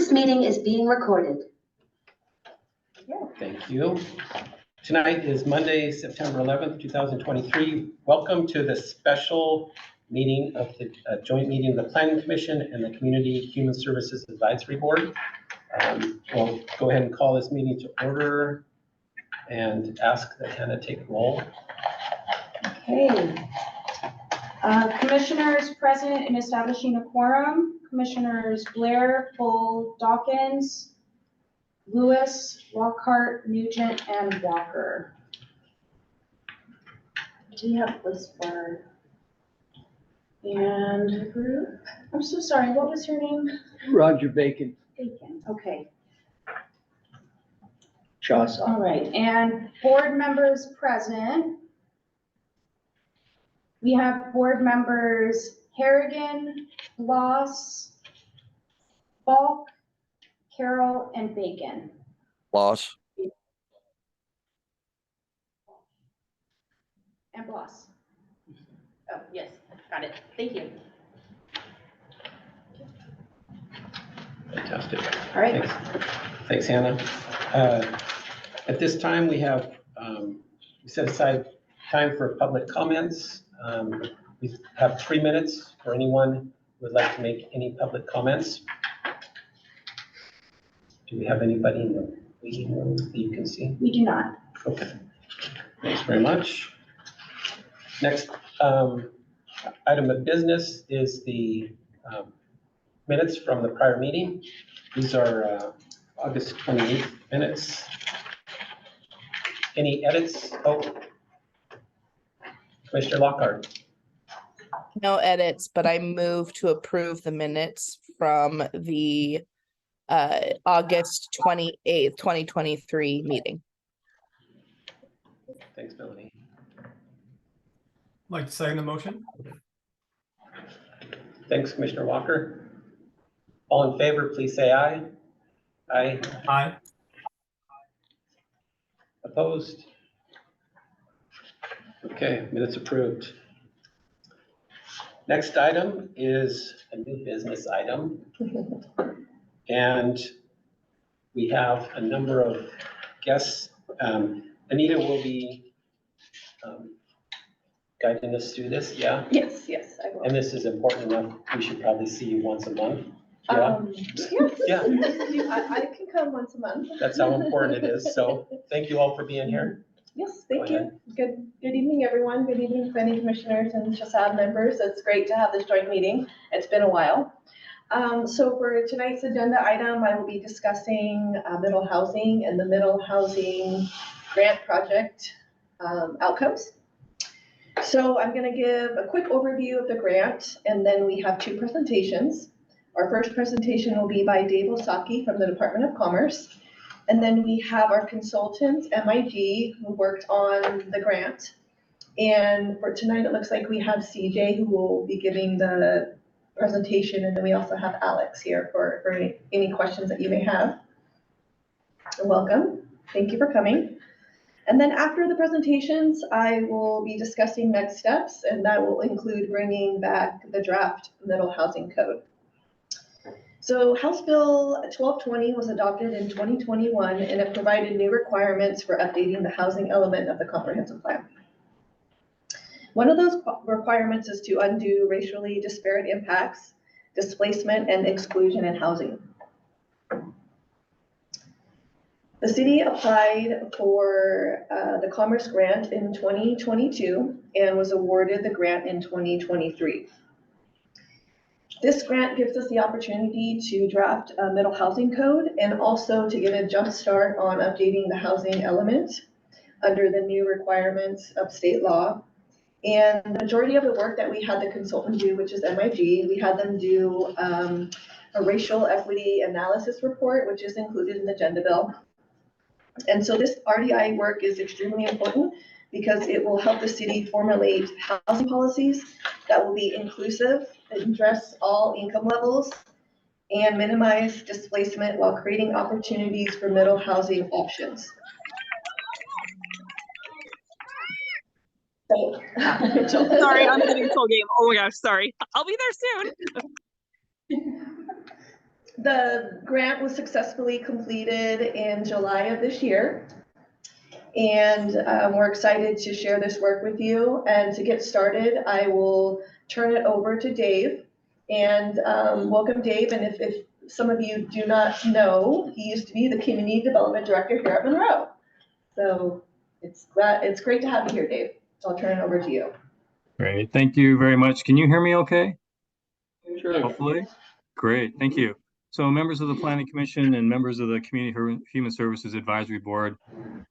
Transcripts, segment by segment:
This meeting is being recorded. Thank you. Tonight is Monday, September 11th, 2023. Welcome to the special meeting of the joint meeting of the Planning Commission and the Community Human Services Advisory Board. We'll go ahead and call this meeting to order and ask that Hannah take roll. Okay. Commissioners present and establishing a quorum. Commissioners Blair, Bull, Dawkins, Lewis, Lockhart, Nugent, and Walker. Do you have this for? And group? I'm so sorry, what was your name? Roger Bacon. Bacon, okay. CHSAB. All right, and board members present. We have board members Harrigan, Bloss, Falk, Carroll, and Bacon. Loss. And Bloss. Oh, yes, got it. Thank you. Fantastic. All right. Thanks, Hannah. At this time, we have we set aside time for public comments. We have 3 minutes for anyone who would like to make any public comments. Do we have anybody in the waiting room that you can see? We do not. Okay. Thanks very much. Next item of business is the minutes from the prior meeting. These are August 28th minutes. Any edits? Oh, Commissioner Lockhart. No edits, but I move to approve the minutes from the August 28th, 2023 meeting. Thanks, Melanie. Like to second the motion. Thanks, Commissioner Walker. All in favor, please say aye. Aye. Aye. Opposed? Okay, minutes approved. Next item is a new business item. And we have a number of guests. Anita will be guiding us through this, yeah? Yes, I will. And this is important enough, we should probably see you once a month. Yeah, Yes. Yeah. I can come once a month. That's how important it is. So thank you all for being here. Yes, thank Go you. Good evening, everyone. Good evening, planning commissioners and CHSAB members. It's great to have this joint meeting. It's been a while. So for tonight's agenda item, I will be discussing middle housing and the middle housing grant project outcomes. So I'm going to give a quick overview of the grant, and then we have 2 presentations. Our first presentation will be by Dave Osaki from the Department of Commerce. And then we have our consultants, MIG, who worked on the grant. And for tonight, it looks like we have CJ, who will be giving the presentation. And then we also have Alex here for any questions that you may have. Welcome. Thank you for coming. And then after the presentations, I will be discussing next steps, and that will include bringing back the draft middle housing code. So House Bill 1220 was adopted in 2021, and it provided new requirements for updating the housing element of the comprehensive plan. One of those requirements is to undo racially disparate impacts, displacement, and exclusion in housing. The city applied for the Commerce Grant in 2022 and was awarded the grant in 2023. This grant gives us the opportunity to draft a middle housing code and also to get a jump start on updating the housing element under the new requirements of state law. And the majority of the work that we had the consultant do, which is MIG, we had them do a racial equity analysis report, which is included in the agenda bill. And so this RDI work is extremely important because it will help the city formulate housing policies that will be inclusive, address all income levels, and minimize displacement while creating opportunities for middle housing options. Sorry, I'm getting full game. Oh my gosh, sorry. I'll be there soon. The grant was successfully completed in July of this year. And we're excited to share this work with you. And to get started, I will turn it over to Dave. And welcome, Dave. And if some of you do not know, he used to be the Community Development Director here at Monroe. So it's great to have you here, Dave. So I'll turn it over to you. Great. Thank you very much. Can you hear me okay? Sure. Hopefully. Great. Thank you. So members of the Planning Commission and members of the Community Human Services Advisory Board,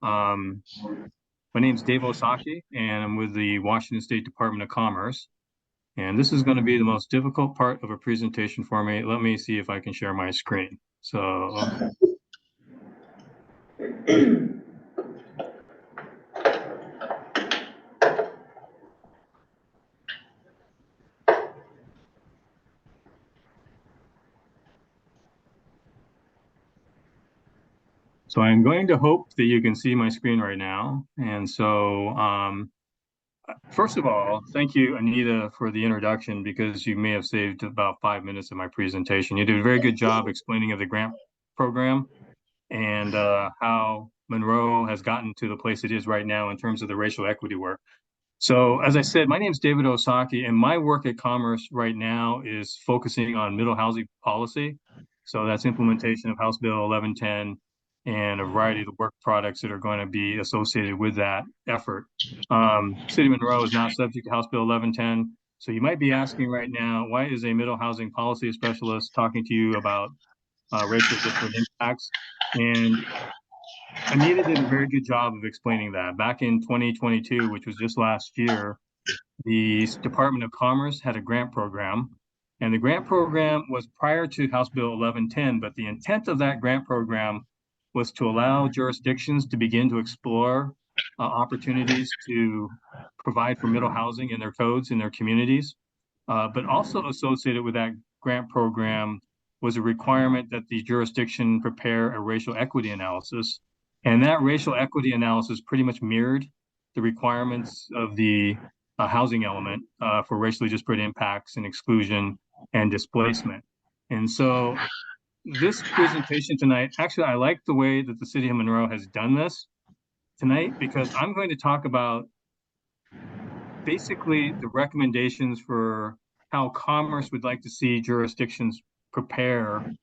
my name is Dave Osaki, and I'm with the Washington State Department of Commerce. And this is going to be the most difficult part of a presentation for me. Let me see if I can share my screen. So I'm going to hope that you can see my screen right now. And so first of all, thank you, Anita, for the introduction, because you may have saved about 5 minutes of my presentation. You did a very good job explaining of the grant program and how Monroe has gotten to the place it is right now in terms of the racial equity work. So as I said, my name is David Osaki, and my work at Commerce right now is focusing on middle housing policy. So that's implementation of House Bill 1110 and a variety of the work products that are going to be associated with that effort. City of Monroe is not subject to House Bill 1110. So you might be asking right now, why is a middle housing policy specialist talking to you about racial disparate impacts? And Anita did a very good job of explaining that. Back in 2022, which was just last year, the Department of Commerce had a grant program, and the grant program was prior to House Bill 1110, but the intent of that grant program was to allow jurisdictions to begin to explore opportunities to provide for middle housing in their codes in their communities. But also associated with that grant program was a requirement that the jurisdiction prepare a racial equity analysis. And that racial equity analysis pretty much mirrored the requirements of the housing element for racially disparate impacts and exclusion and displacement. And so this presentation tonight, actually, I like the way that the City of Monroe has done this tonight, because I'm going to talk about basically the recommendations for how Commerce would like to see jurisdictions prepare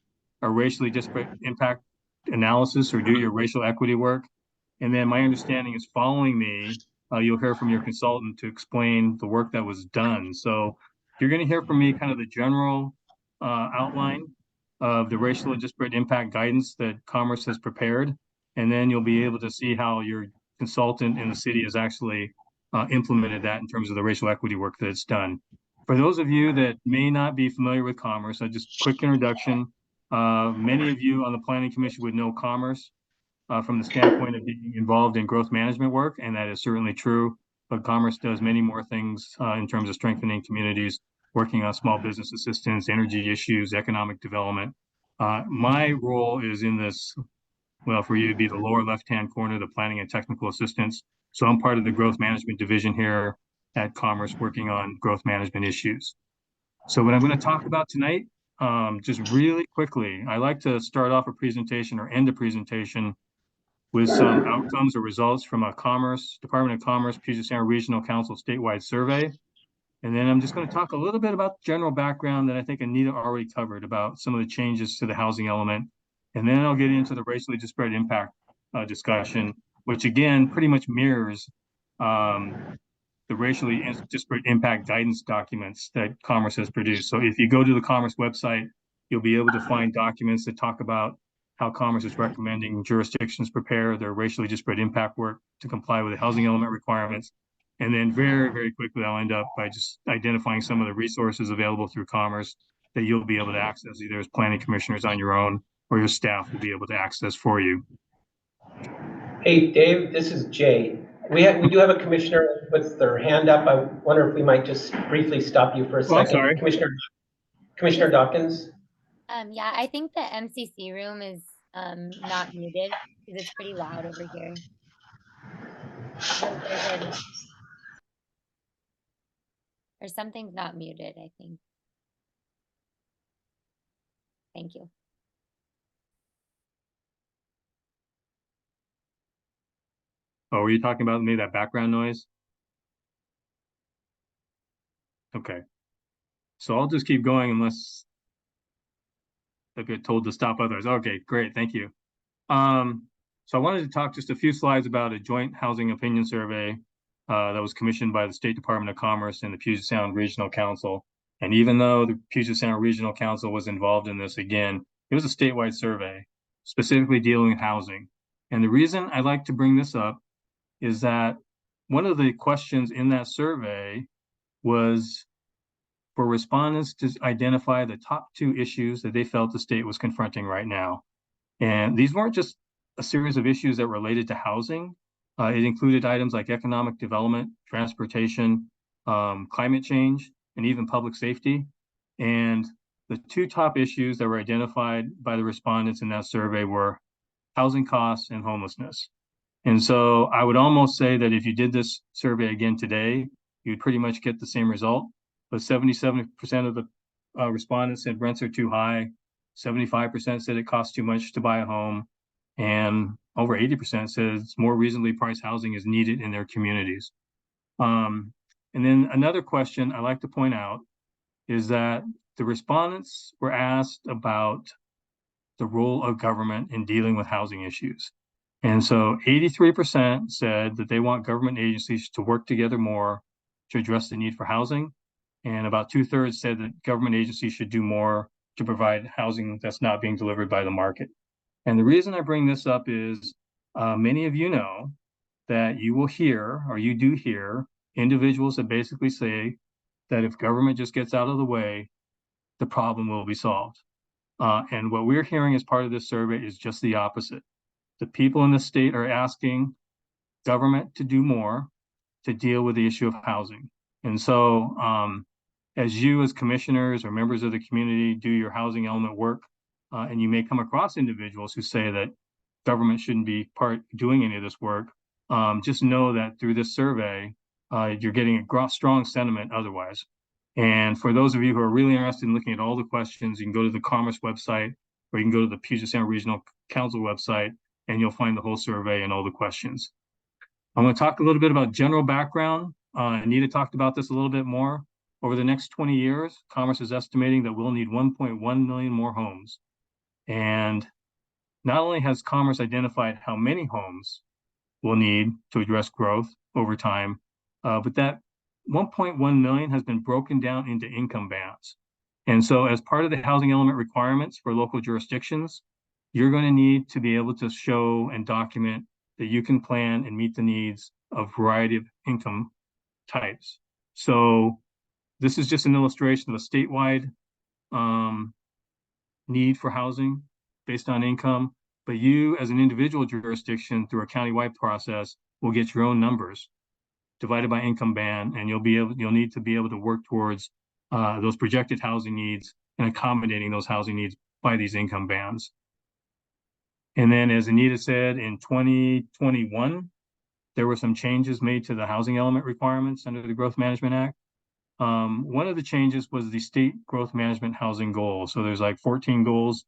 a racially disparate impact analysis or do your racial equity work. And then my understanding is following me, you'll hear from your consultant to explain the work that was done. So you're going to hear from me kind of the general outline of the racial disparate impact guidance that Commerce has prepared. And then you'll be able to see how your consultant in the city has actually implemented that in terms of the racial equity work that it's done. For those of you that may not be familiar with Commerce, just quick introduction. Many of you on the Planning Commission would know Commerce from the standpoint of being involved in growth management work, and that is certainly true. But Commerce does many more things in terms of strengthening communities, working on small business assistance, energy issues, economic development. My role is in this, well, for you to be the lower left-hand corner, the planning and technical assistance. So I'm part of the growth management division here at Commerce, working on growth management issues. So what I'm going to talk about tonight, just really quickly, I like to start off a presentation or end a presentation with some outcomes or results from a Department of Commerce, Puget Sound Regional Council statewide survey. And then I'm just going to talk a little bit about the general background that I think Anita already covered about some of the changes to the housing element. And then I'll get into the racially disparate impact discussion, which again, pretty much mirrors the racially disparate impact guidance documents that Commerce has produced. So if you go to the Commerce website, you'll be able to find documents that talk about how Commerce is recommending jurisdictions prepare their racially disparate impact work to comply with the housing element requirements. And then very, very quickly, I'll end up by just identifying some of the resources available through Commerce that you'll be able to access either as planning commissioners on your own or your staff will be able to access for you. Hey, Dave, this is Jay. We do have a commissioner with their hand up. I wonder if we might just briefly stop you for a second. Sorry. Commissioner Dawkins? Yeah, I think the MCC room is not muted because it's pretty loud over here. Or something's not muted, I think. Thank you. Oh, were you talking about maybe that background noise? Okay. So I'll just keep going unless I get told to stop others. Okay, great. Thank you. So I wanted to talk just a few slides about a joint housing opinion survey that was commissioned by the State Department of Commerce and the Puget Sound Regional Council. And even though the Puget Sound Regional Council was involved in this again, it was a statewide survey specifically dealing with housing. And the reason I like to bring this up is that one of the questions in that survey was for respondents to identify the top 2 issues that they felt the state was confronting right now. And these weren't just a series of issues that related to housing. It included items like economic development, transportation, climate change, and even public safety. And the 2 top issues that were identified by the respondents in that survey were housing costs and homelessness. And so I would almost say that if you did this survey again today, you'd pretty much get the same result. But 77% of the respondents said rents are too high. 75% said it costs too much to buy a home. And over 80% says more reasonably priced housing is needed in their communities. And then another question I like to point out is that the respondents were asked about the role of government in dealing with housing issues. And so 83% said that they want government agencies to work together more to address the need for housing. And about 2/3 said that government agencies should do more to provide housing that's not being delivered by the market. And the reason I bring this up is many of you know that you will hear, or you do hear, individuals that basically say that if government just gets out of the way, the problem will be solved. And what we're hearing as part of this survey is just the opposite. The people in the state are asking government to do more to deal with the issue of housing. And so as you as commissioners or members of the community do your housing element work, and you may come across individuals who say that government shouldn't be doing any of this work, just know that through this survey, you're getting a strong sentiment otherwise. And for those of you who are really interested in looking at all the questions, you can go to the Commerce website, or you can go to the Puget Sound Regional Council website, and you'll find the whole survey and all the questions. I'm going to talk a little bit about general background. Anita talked about this a little bit more. Over the next 20 years, Commerce is estimating that we'll need 1.1 million more homes. And not only has Commerce identified how many homes we'll need to address growth over time, but that 1.1 million has been broken down into income bands. And so as part of the housing element requirements for local jurisdictions, you're going to need to be able to show and document that you can plan and meet the needs of a variety of income types. So this is just an illustration of a statewide need for housing based on income, but you as an individual jurisdiction through a countywide process will get your own numbers divided by income band, and you'll need to be able to work towards those projected housing needs and accommodating those housing needs by these income bands. And then, as Anita said, in 2021, there were some changes made to the housing element requirements under the Growth Management Act. One of the changes was the state growth management housing goals. So there's like 14 goals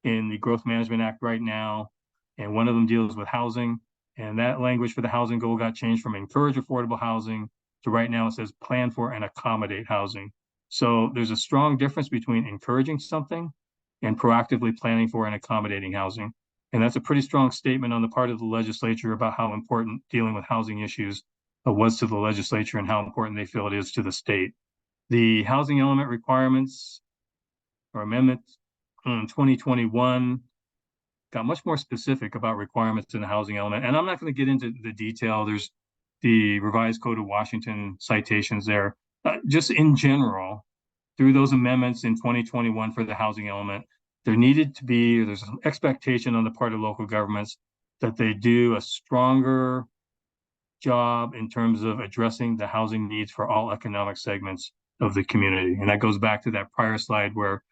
in the Growth Management Act right now, and one of them deals with housing. And that language for the housing goal got changed from encourage affordable housing to right now it says plan for and accommodate housing. So there's a strong difference between encouraging something and proactively planning for and accommodating housing. And that's a pretty strong statement on the part of the legislature about how important dealing with housing issues was to the legislature and how important they feel it is to the state. The housing element requirements or amendments in 2021 got much more specific about requirements in the housing element. And I'm not going to get into the detail. There's the revised Code of Washington citations there. Just in general, through those amendments in 2021 for the housing element, there's an expectation on the part of local governments that they do a stronger job in terms of addressing the housing needs for all economic segments of the community. And that goes back to that prior slide where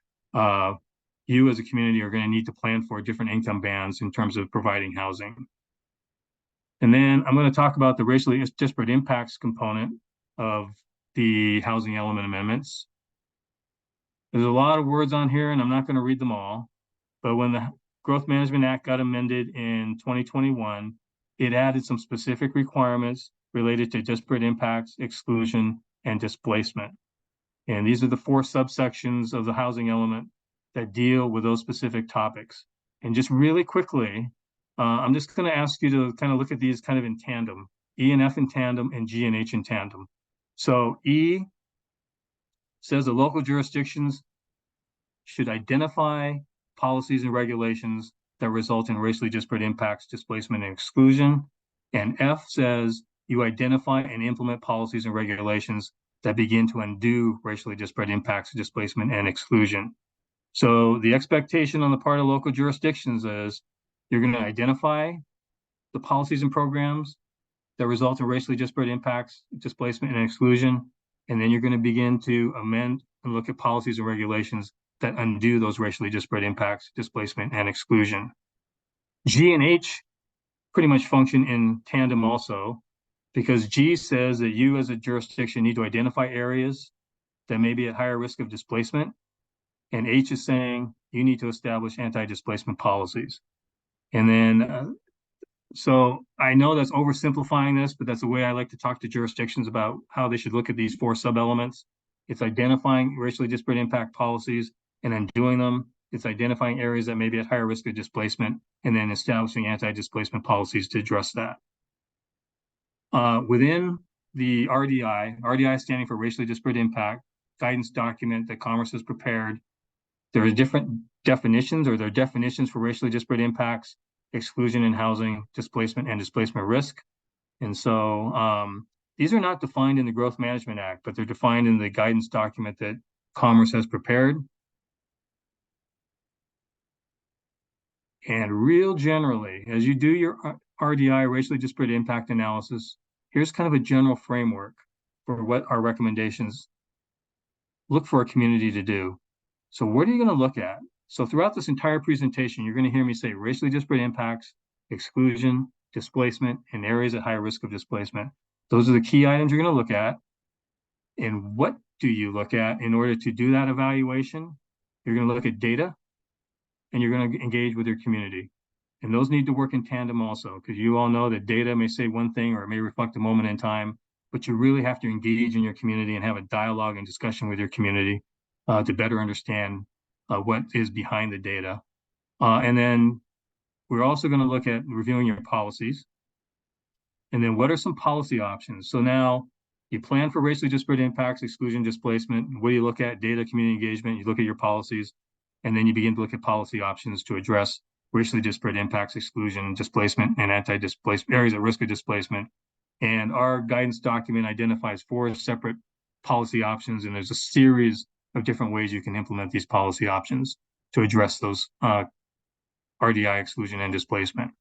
you as a community are going to need to plan for different income bands in terms of providing housing. And then I'm going to talk about the racially disparate impacts component of the housing element amendments. There's a lot of words on here, and I'm not going to read them all. But when the Growth Management Act got amended in 2021, it added some specific requirements related to disparate impacts, exclusion, and displacement. And these are the 4 subsections of the housing element that deal with those specific topics. And just really quickly, I'm just going to ask you to kind of look at these kind of in tandem, E and F in tandem and G and H in tandem. So E says the local jurisdictions should identify policies and regulations that result in racially disparate impacts, displacement, and exclusion. And F says you identify and implement policies and regulations that begin to undo racially disparate impacts, displacement, and exclusion. So the expectation on the part of local jurisdictions is you're going to identify the policies and programs that result in racially disparate impacts, displacement, and exclusion. And then you're going to begin to amend and look at policies and regulations that undo those racially disparate impacts, displacement, and exclusion. G and H pretty much function in tandem also, because G says that you as a jurisdiction need to identify areas that may be at higher risk of displacement. And H is saying you need to establish anti-displacement policies. And then, so I know that's oversimplifying this, but that's the way I like to talk to jurisdictions about how they should look at these 4 sub-elements. It's identifying racially disparate impact policies and then doing them. It's identifying areas that may be at higher risk of displacement and then establishing anti-displacement policies to address that. Within the RDI standing for racially disparate impact, guidance document that Commerce has prepared, there are different definitions, or there are definitions for racially disparate impacts, exclusion in housing, displacement, and displacement risk. And so these are not defined in the Growth Management Act, but they're defined in the guidance document that Commerce has prepared. And real generally, as you do your RDI, racially disparate impact analysis, here's kind of a general framework for what our recommendations look for a community to do. So what are you going to look at? So throughout this entire presentation, you're going to hear me say racially disparate impacts, exclusion, displacement, and areas at high risk of displacement. Those are the key items you're going to look at. And what do you look at in order to do that evaluation? You're going to look at data, and you're going to engage with your community. And those need to work in tandem also, because you all know that data may say one thing or it may reflect a moment in time, but you really have to engage in your community and have a dialogue and discussion with your community to better understand what is behind the data. And then we're also going to look at reviewing your policies. And then what are some policy options? So now you plan for racially disparate impacts, exclusion, displacement. What do you look at? Data, community engagement. You look at your policies. And then you begin to look at policy options to address racially disparate impacts, exclusion, displacement, and anti-displacement areas at risk of displacement. And our guidance document identifies 4 separate policy options, and there's a series of different ways you can implement these policy options to address those RDI, exclusion, and displacement.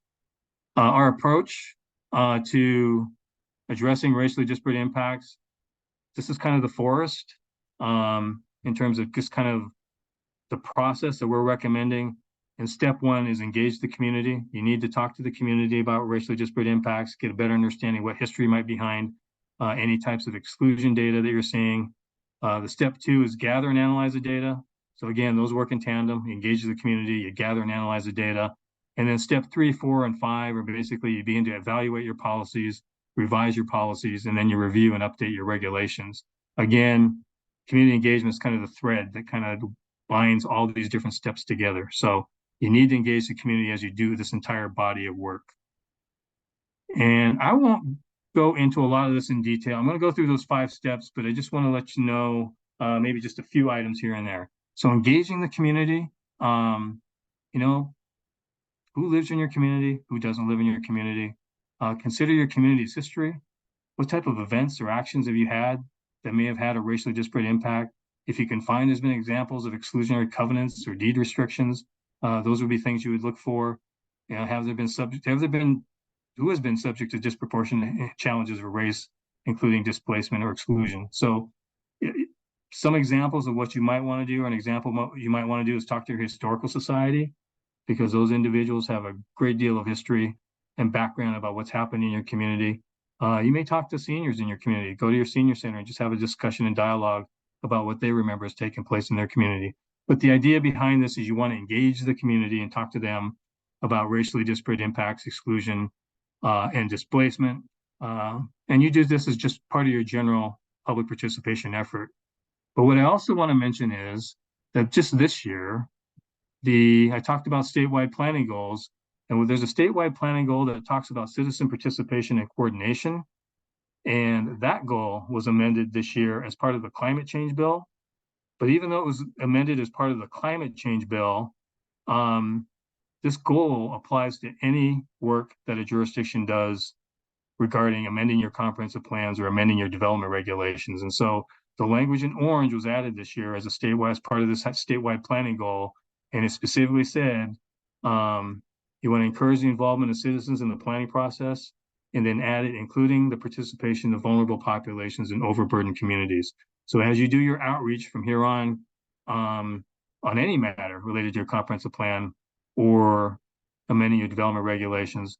Our approach to addressing racially disparate impacts, this is kind of the forest in terms of just kind of the process that we're recommending. And step 1 is engage the community. You need to talk to the community about racially disparate impacts, get a better understanding what history might be behind any types of exclusion data that you're seeing. The step 2 is gather and analyze the data. So again, those work in tandem. You engage the community, you gather and analyze the data. And then step 3, 4, and 5 are basically you begin to evaluate your policies, revise your policies, and then you review and update your regulations. Again, community engagement is kind of the thread that kind of binds all these different steps together. So you need to engage the community as you do this entire body of work. And I won't go into a lot of this in detail. I'm going to go through those 5 steps, but I just want to let you know maybe just a few items here and there. So engaging the community, you know, who lives in your community, who doesn't live in your community. Consider your community's history. What type of events or actions have you had that may have had a racially disparate impact? If you can find there's been examples of exclusionary covenants or deed restrictions, those would be things you would look for. You know, who has been subject to disproportionate challenges of race, including displacement or exclusion? So some examples of what you might want to do, or an example you might want to do is talk to your historical society, because those individuals have a great deal of history and background about what's happening in your community. You may talk to seniors in your community, go to your senior center and just have a discussion and dialogue about what they remember has taken place in their community. But the idea behind this is you want to engage the community and talk to them about racially disparate impacts, exclusion, and displacement. And you do this as just part of your general public participation effort. But what I also want to mention is that just this year, I talked about statewide planning goals, and there's a statewide planning goal that talks about citizen participation and coordination. And that goal was amended this year as part of the climate change bill. But even though it was amended as part of the climate change bill, this goal applies to any work that a jurisdiction does regarding amending your comprehensive plans or amending your development regulations. And so the language in orange was added this year as a statewide, as part of this statewide planning goal. And it specifically said, you want to encourage the involvement of citizens in the planning process, and then added including the participation of vulnerable populations and overburdened communities. So as you do your outreach from here on any matter related to your comprehensive plan or amending your development regulations,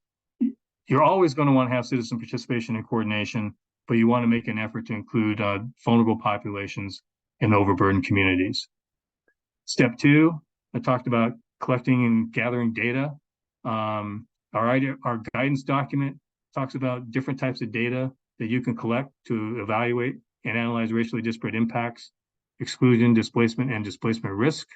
you're always going to want to have citizen participation and coordination, but you want to make an effort to include vulnerable populations and overburdened communities. Step 2, I talked about collecting and gathering data. Our guidance document talks about different types of data that you can collect to evaluate and analyze racially disparate impacts, exclusion, displacement, and displacement risk.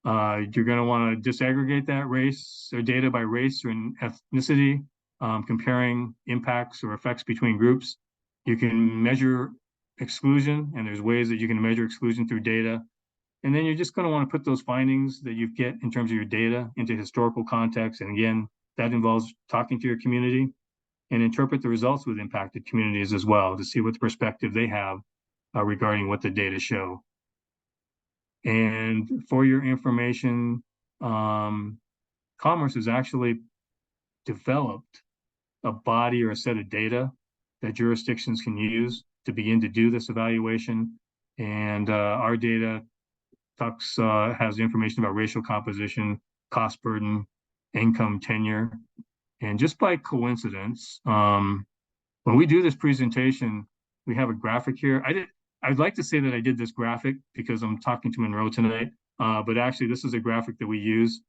You're going to want to disaggregate that race or data by race or ethnicity, comparing impacts or effects between groups. You can measure exclusion, and there's ways that you can measure exclusion through data. And then you're just going to want to put those findings that you get in terms of your data into historical context. And again, that involves talking to your community and interpret the results with impacted communities as well to see what the perspective they have regarding what the data show. And for your information, Commerce has actually developed a body or a set of data that jurisdictions can use to begin to do this evaluation. And our data has information about racial composition, cost burden, income, tenure. And just by coincidence, when we do this presentation, we have a graphic here. I'd like to say that I did this graphic because I'm talking to Monroe tonight, but actually this is a graphic that we use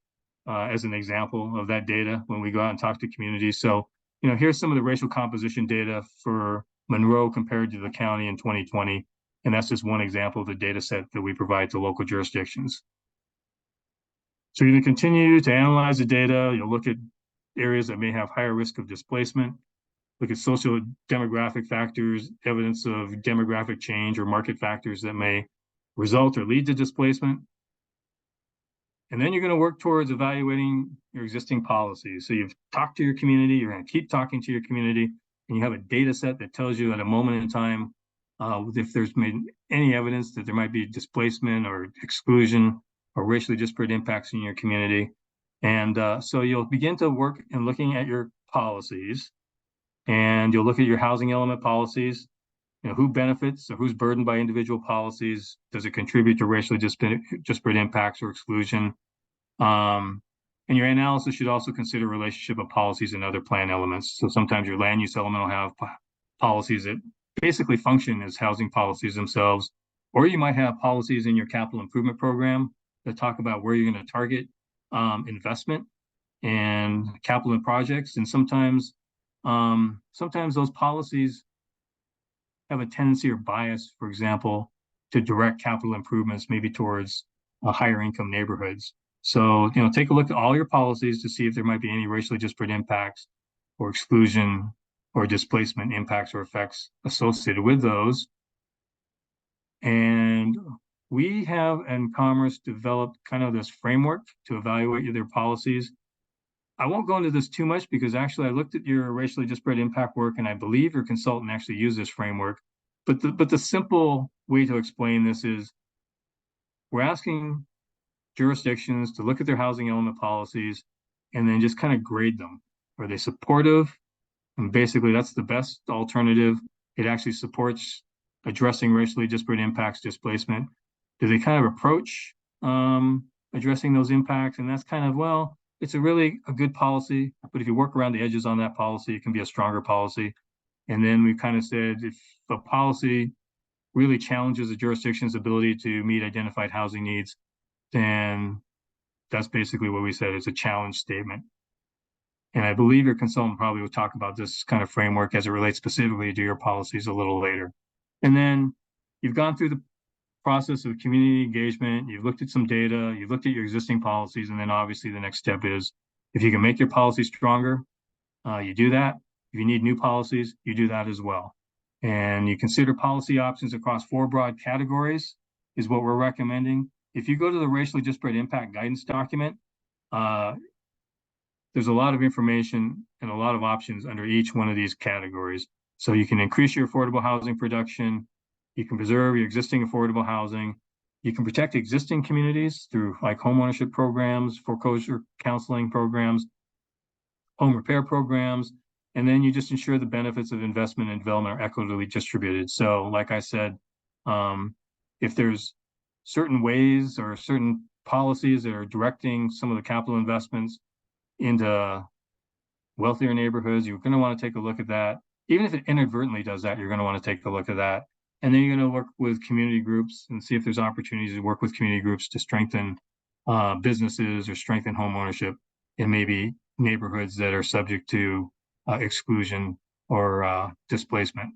as an example of that data when we go out and talk to communities. So, here's some of the racial composition data for Monroe compared to the county in 2020. And that's just one example of the data set that we provide to local jurisdictions. So you're going to continue to analyze the data. You'll look at areas that may have higher risk of displacement, look at social demographic factors, evidence of demographic change or market factors that may result or lead to displacement. And then you're going to work towards evaluating your existing policies. So you've talked to your community, you're going to keep talking to your community, and you have a data set that tells you at a moment in time if there's been any evidence that there might be displacement or exclusion or racially disparate impacts in your community. And so you'll begin to work in looking at your policies, and you'll look at your housing element policies. Who benefits or who's burdened by individual policies? Does it contribute to racially disparate impacts or exclusion? And your analysis should also consider relationship of policies and other plan elements. So sometimes your land use element will have policies that basically function as housing policies themselves, or you might have policies in your capital improvement program that talk about where you're going to target investment and capital and projects. And sometimes those policies have a tendency or bias, for example, to direct capital improvements maybe towards higher income neighborhoods. So, take a look at all your policies to see if there might be any racially disparate impacts or exclusion or displacement impacts or effects associated with those. And we have in Commerce developed kind of this framework to evaluate their policies. I won't go into this too much because actually I looked at your racially disparate impact work, and I believe your consultant actually used this framework. But the simple way to explain this is we're asking jurisdictions to look at their housing element policies and then just kind of grade them. Are they supportive? And basically that's the best alternative. It actually supports addressing racially disparate impacts, displacement. Do they kind of approach addressing those impacts? And that's kind of, well, it's a good policy, but if you work around the edges on that policy, it can be a stronger policy. And then we kind of said, if a policy really challenges a jurisdiction's ability to meet identified housing needs, then that's basically what we said. It's a challenge statement. And I believe your consultant probably will talk about this kind of framework as it relates specifically to your policies a little later. And then you've gone through the process of community engagement, you've looked at some data, you've looked at your existing policies, and then obviously the next step is if you can make your policy stronger, you do that. If you need new policies, you do that as well. And you consider policy options across 4 broad categories is what we're recommending. If you go to the racially disparate impact guidance document, there's a lot of information and a lot of options under each one of these categories. So you can increase your affordable housing production, you can preserve your existing affordable housing, you can protect existing communities through like homeownership programs, foreclosure counseling programs, home repair programs, and then you just ensure the benefits of investment and development are equitably distributed. So like I said, if there's certain ways or certain policies that are directing some of the capital investments into wealthier neighborhoods, you're going to want to take a look at that. Even if it inadvertently does that, you're going to want to take a look at that. And then you're going to work with community groups and see if there's opportunities to work with community groups to strengthen businesses or strengthen home ownership in maybe neighborhoods that are subject to exclusion or displacement.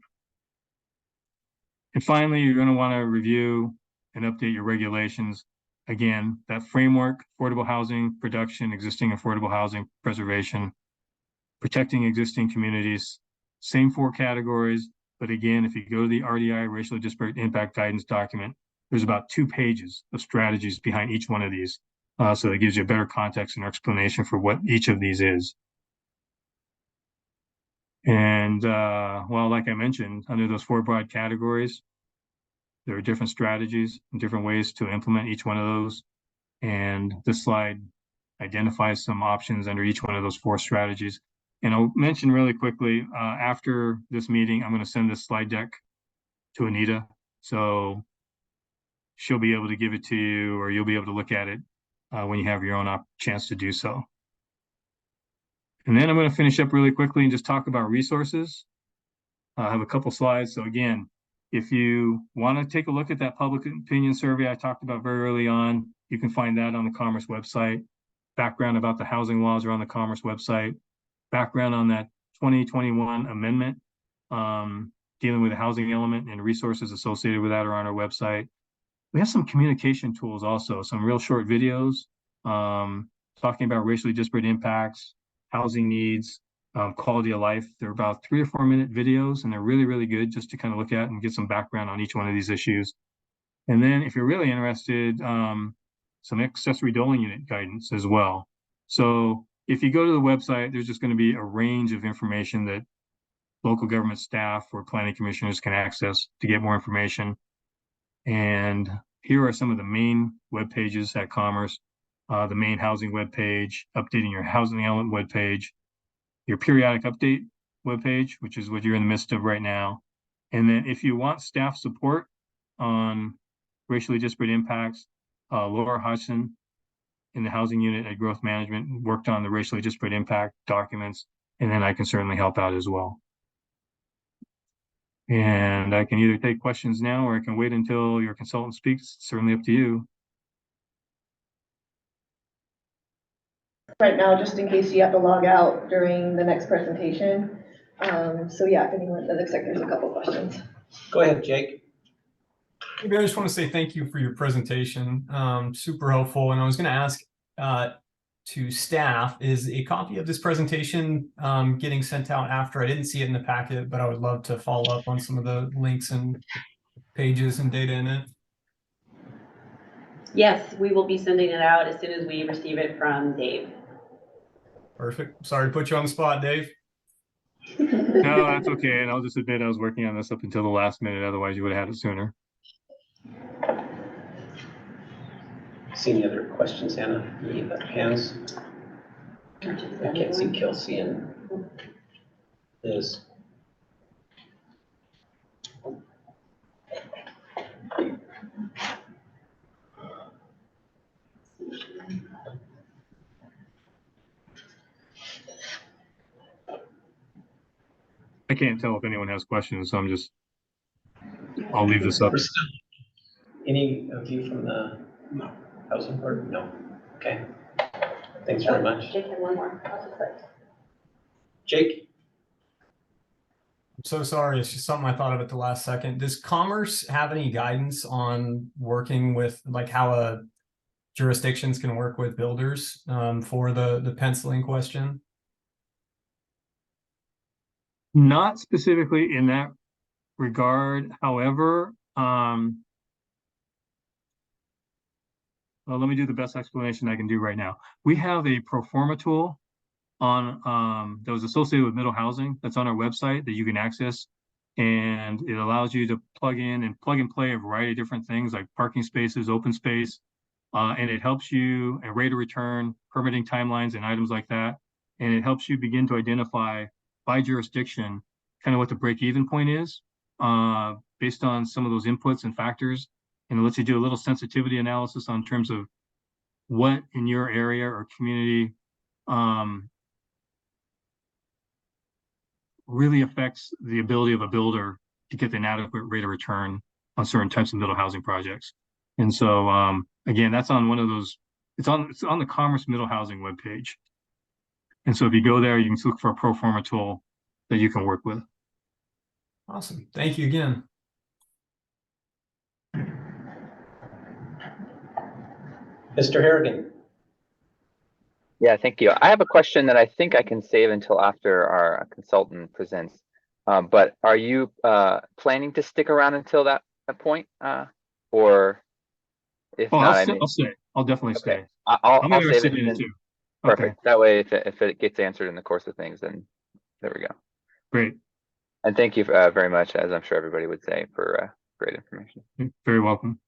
And finally, you're going to want to review and update your regulations. Again, that framework, affordable housing production, existing affordable housing preservation, protecting existing communities, same 4 categories. But again, if you go to the RDI racially disparate impact guidance document, there's about 2 pages of strategies behind each one of these. So it gives you a better context and explanation for what each of these is. And well, like I mentioned, under those 4 broad categories, there are different strategies and different ways to implement each one of those. And this slide identifies some options under each one of those 4 strategies. And I'll mention really quickly, after this meeting, I'm going to send this slide deck to Anita. So she'll be able to give it to you, or you'll be able to look at it when you have your own chance to do so. And then I'm going to finish up really quickly and just talk about resources. I have a couple slides. So again, if you want to take a look at that public opinion survey I talked about very early on, you can find that on the Commerce website. Background about the housing laws are on the Commerce website. Background on that 2021 amendment dealing with the housing element and resources associated with that are on our website. We have some communication tools also, some real short videos talking about racially disparate impacts, housing needs, quality of life. They're about 3 or 4 minute videos, and they're really, really good just to kind of look at and get some background on each one of these issues. And then if you're really interested, some accessory dwelling unit guidance as well. So if you go to the website, there's just going to be a range of information that local government staff or planning commissioners can access to get more information. And here are some of the main web pages at Commerce. The main housing web page, updating your housing element web page, your periodic update web page, which is what you're in the midst of right now. And then if you want staff support on racially disparate impacts, Laura Hodgson in the housing unit at Growth Management worked on the racially disparate impact documents, and then I can certainly help out as well. And I can either take questions now or I can wait until your consultant speaks. It's certainly up to you. Right now, just in case you have to log out during the next presentation. So yeah, if anyone, it looks like there's a couple questions. Go ahead, Jake. I just want to say thank you for your presentation. Super helpful. And I was going to ask to staff, is a copy of this presentation getting sent out after? I didn't see it in the packet, but I would love to follow up on some of the links and pages and data in it. Yes, we will be sending it out as soon as we receive it from Dave. Perfect. Sorry to put you on the spot, Dave. No, that's okay. And I'll just admit I was working on this up until the last minute. Otherwise, you would have had it sooner. See any other questions, Anna? Any other hands? I can't see Kelsey and Liz. I can't tell if anyone has questions, so I'll leave this up. Any of you from the housing board? No. Okay. Thanks very much. Jake had one more. I'll just click. Jake? I'm so sorry. It's just something I thought of at the last second. Does Commerce have any guidance on working with, like, how jurisdictions can work with builders for the penciling question? Not specifically in that regard. However, well, let me do the best explanation I can do right now. We have a pro forma tool on that was associated with middle housing that's on our website that you can access, and it allows you to plug in and plug and play a variety of different things like parking spaces, open space, and it helps you a rate of return, permitting timelines, and items like that. And it helps you begin to identify by jurisdiction kind of what the break-even point is based on some of those inputs and factors. And it lets you do a little sensitivity analysis on terms of what in your area or community really affects the ability of a builder to get an adequate rate of return on certain types of middle housing projects. And so again, that's on one of those, it's on the Commerce Middle Housing webpage. And so if you go there, you can look for a pro forma tool that you can work with. Awesome. Thank you again. Mr. Harrigan? Yeah, thank you. I have a question that I think I can save until after our consultant presents. But are you planning to stick around until that point? Or if not, I'll stay. I'll definitely stay. I'll I'm gonna save sit it. in it And too. perfect. Okay. That way, if it gets answered in the course of things, then there we go. Great. And thank you very much, as I'm sure everybody would say, for great information. You're very welcome.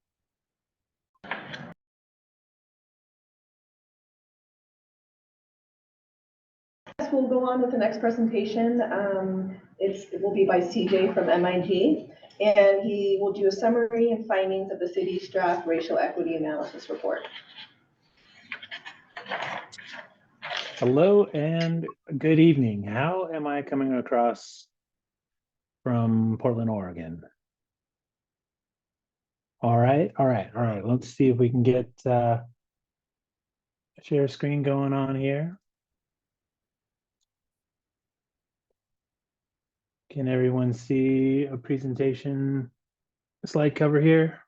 We'll go on with the next presentation. It will be by CJ from MIT, and he will do a summary and findings of the city's draft racial equity analysis report. Hello and good evening. How am I coming across from Portland, Oregon? All right. Let's see if we can get share screen going on here. Can everyone see a presentation slide cover here?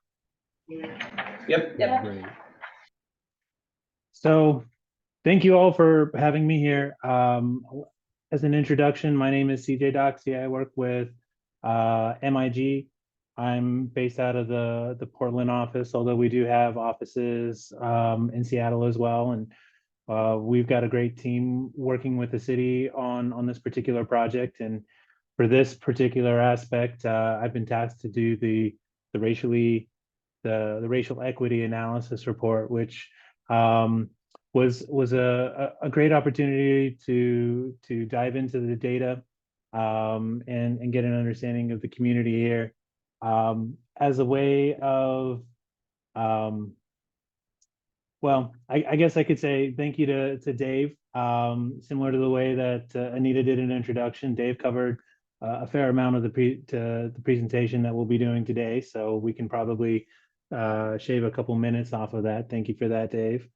Yep. Great. So thank you all for having me here. As an introduction, my name is CJ Doxey. I work with MIG. I'm based out of the Portland office, although we do have offices in Seattle as well. And we've got a great team working with the city on this particular project. And for this particular aspect, I've been tasked to do the racial equity analysis report, which was a great opportunity to dive into the data and get an understanding of the community here as a way of well, I guess I could say thank you to Dave. Similar to the way that Anita did an introduction, Dave covered a fair amount of the presentation that we'll be doing today, so we can probably shave a couple minutes off of that. Thank you for that, Dave.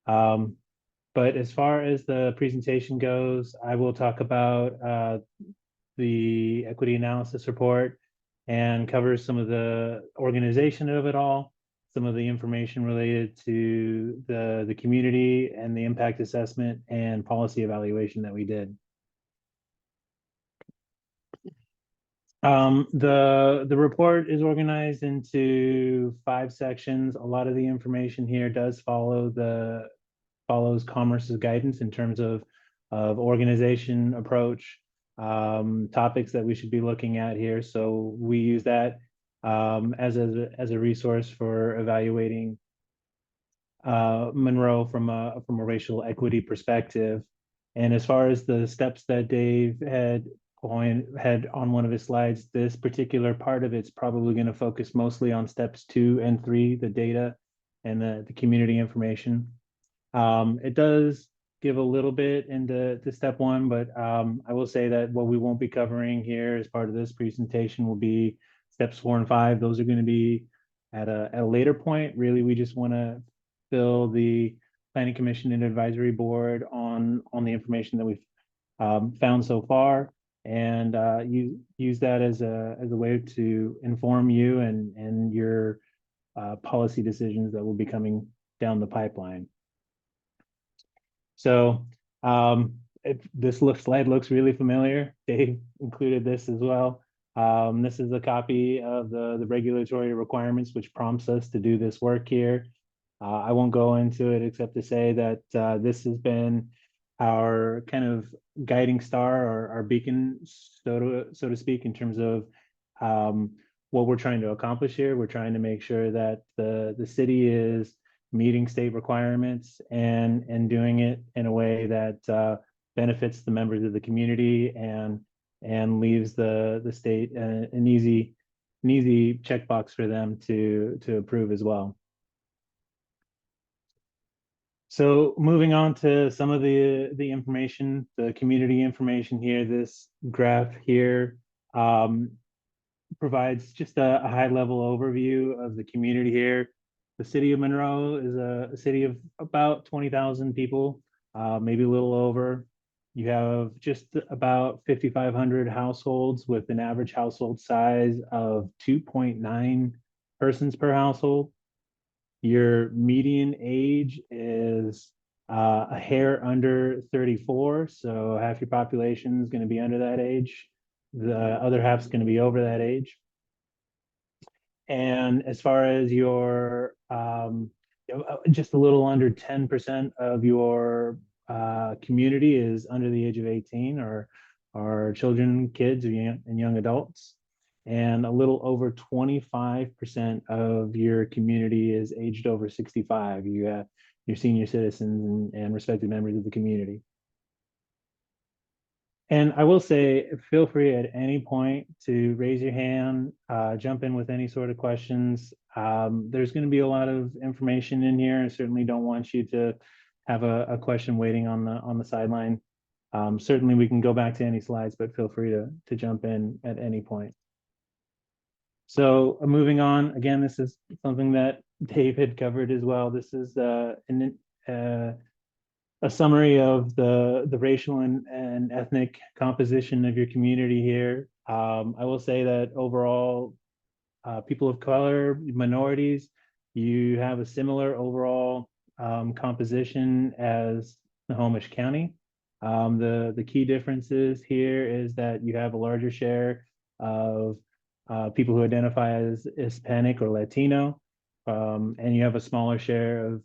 But as far as the presentation goes, I will talk about the equity analysis report and cover some of the organization of it all, some of the information related to the community and the impact assessment and policy evaluation that we did. The report is organized into 5 sections. A lot of the information here does follows Commerce's guidance in terms of organization approach, topics that we should be looking at here. So we use that as a resource for evaluating Monroe from a racial equity perspective. And as far as the steps that Dave had on one of his slides, this particular part of it's probably going to focus mostly on steps 2 and 3, the data and the community information. It does give a little bit into step 1, but I will say that what we won't be covering here as part of this presentation will be steps 4 and 5. Those are going to be at a later point. Really, we just want to fill the Planning Commission and Advisory Board on the information that we've found so far, and you use that as a way to inform you and your policy decisions that will be coming down the pipeline. So this slide looks really familiar. Dave included this as well. This is a copy of the regulatory requirements, which prompts us to do this work here. I won't go into it except to say that this has been our kind of guiding star or our beacon, so to speak, in terms of what we're trying to accomplish here. We're trying to make sure that the city is meeting state requirements and doing it in a way that benefits the members of the community and leaves the state an easy checkbox for them to approve as well. So moving on to some of the information, the community information here, this graph here provides just a high level overview of the community here. The city of Monroe is a city of about 20,000 people, maybe a little over. You have just about 5,500 households with an average household size of 2.9 persons per household. Your median age is a hair under 34, so half your population is going to be under that age. The other half is going to be over that age. And as far as your just a little under 10% of your community is under the age of 18 or children, kids, and young adults. And a little over 25% of your community is aged over 65. You have your senior citizens and respected members of the community. And I will say, feel free at any point to raise your hand, jump in with any sort of questions. There's going to be a lot of information in here. I certainly don't want you to have a question waiting on the sideline. Certainly we can go back to any slides, but feel free to jump in at any point. So moving on, again, this is something that Dave had covered as well. This is a summary of the racial and ethnic composition of your community here. I will say that overall, people of color, minorities, you have a similar overall composition as Snohomish County. The key differences here is that you have a larger share of people who identify as Hispanic or Latino, and you have a smaller share of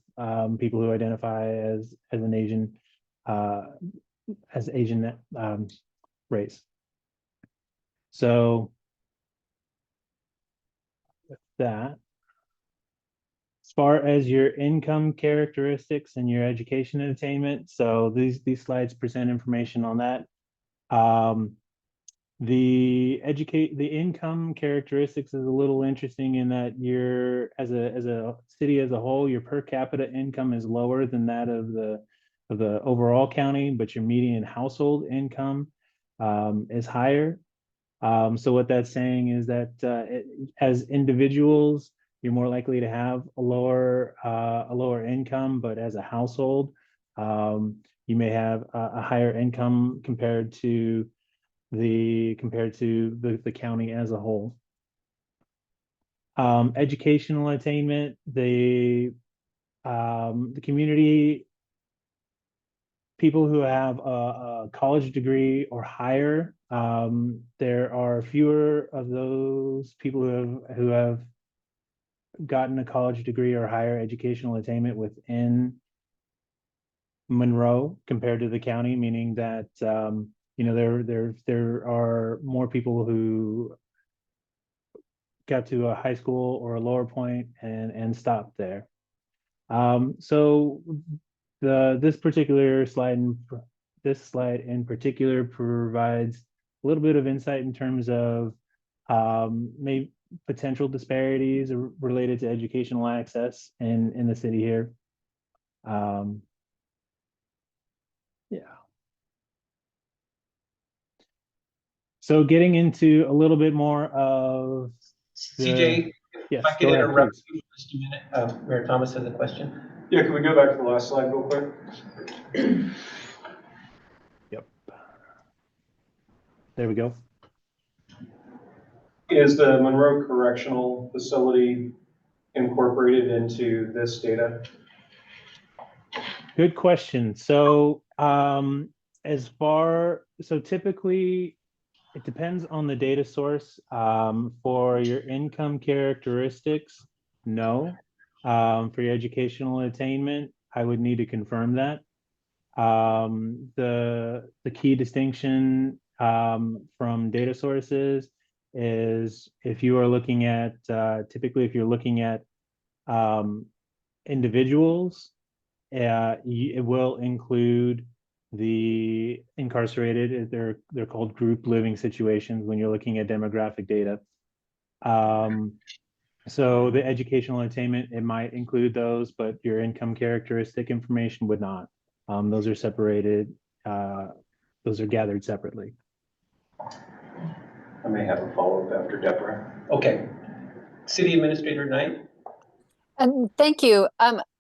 people who identify as an Asian race. So with that, as far as your income characteristics and your education and attainment, so these slides present information on that. The income characteristics is a little interesting in that you're as a city as a whole, your per capita income is lower than that of the overall county, but your median household income is higher. So what that's saying is that as individuals, you're more likely to have a lower income, but as a household, you may have a higher income compared to the county as a whole. Educational attainment, the community, people who have a college degree or higher, there are fewer of those people who have gotten a college degree or higher educational attainment within Monroe compared to the county, meaning that there are more people who got to a high school or a lower point and stopped there. So this slide in particular provides a little bit of insight in terms of maybe potential disparities related to educational access in the city here. Yeah. So getting into a little bit more of CJ, yes, if I could interrupt you for just a minute, Mayor Thomas has a question. Yeah, can we go back to the last slide real quick? Yep. There we go. Is the Monroe Correctional Facility incorporated into this data? Good question. So typically it depends on the data source. For your income characteristics, no. For your educational attainment, I would need to confirm that. The key distinction from data sources is if you are looking at typically if you're looking at individuals, it will include the incarcerated. They're called group living situations when you're looking at demographic data. So the educational attainment, it might include those, but your income characteristic information would not. Those are separated. Those are gathered separately. I may have a follow-up after Deborah. Okay. City Administrator Knight? And thank you.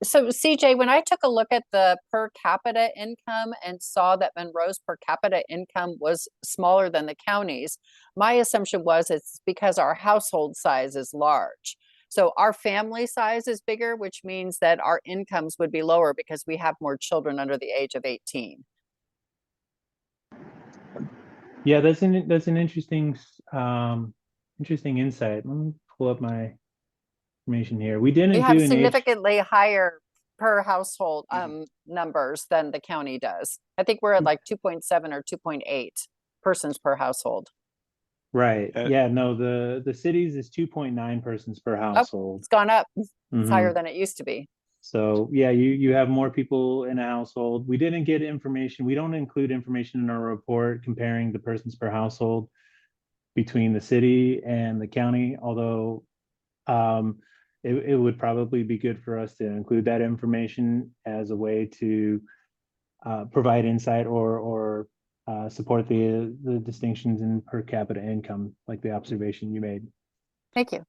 So CJ, when I took a look at the per capita income and saw that Monroe's per capita income was smaller than the county's, my assumption was it's because our household size is large. So our family size is bigger, which means that our incomes would be lower because we have more children under the age of 18. Yeah, that's an interesting interesting insight. Let me pull up my information here. We didn't We have do an age. significantly higher per household numbers than the county does. I think we're at like 2.7 or 2.8 persons per household. Right. Yeah, no, the cities is 2.9 persons per Oh, household. it's gone up. It's Mhm. higher than it used to be. So yeah, you have more people in a household. We didn't get information. We don't include information in our report comparing the persons per household between the city and the county, although it would probably be good for us to include that information as a way to provide insight or support the distinctions in per capita income, like the observation you made. Thank you.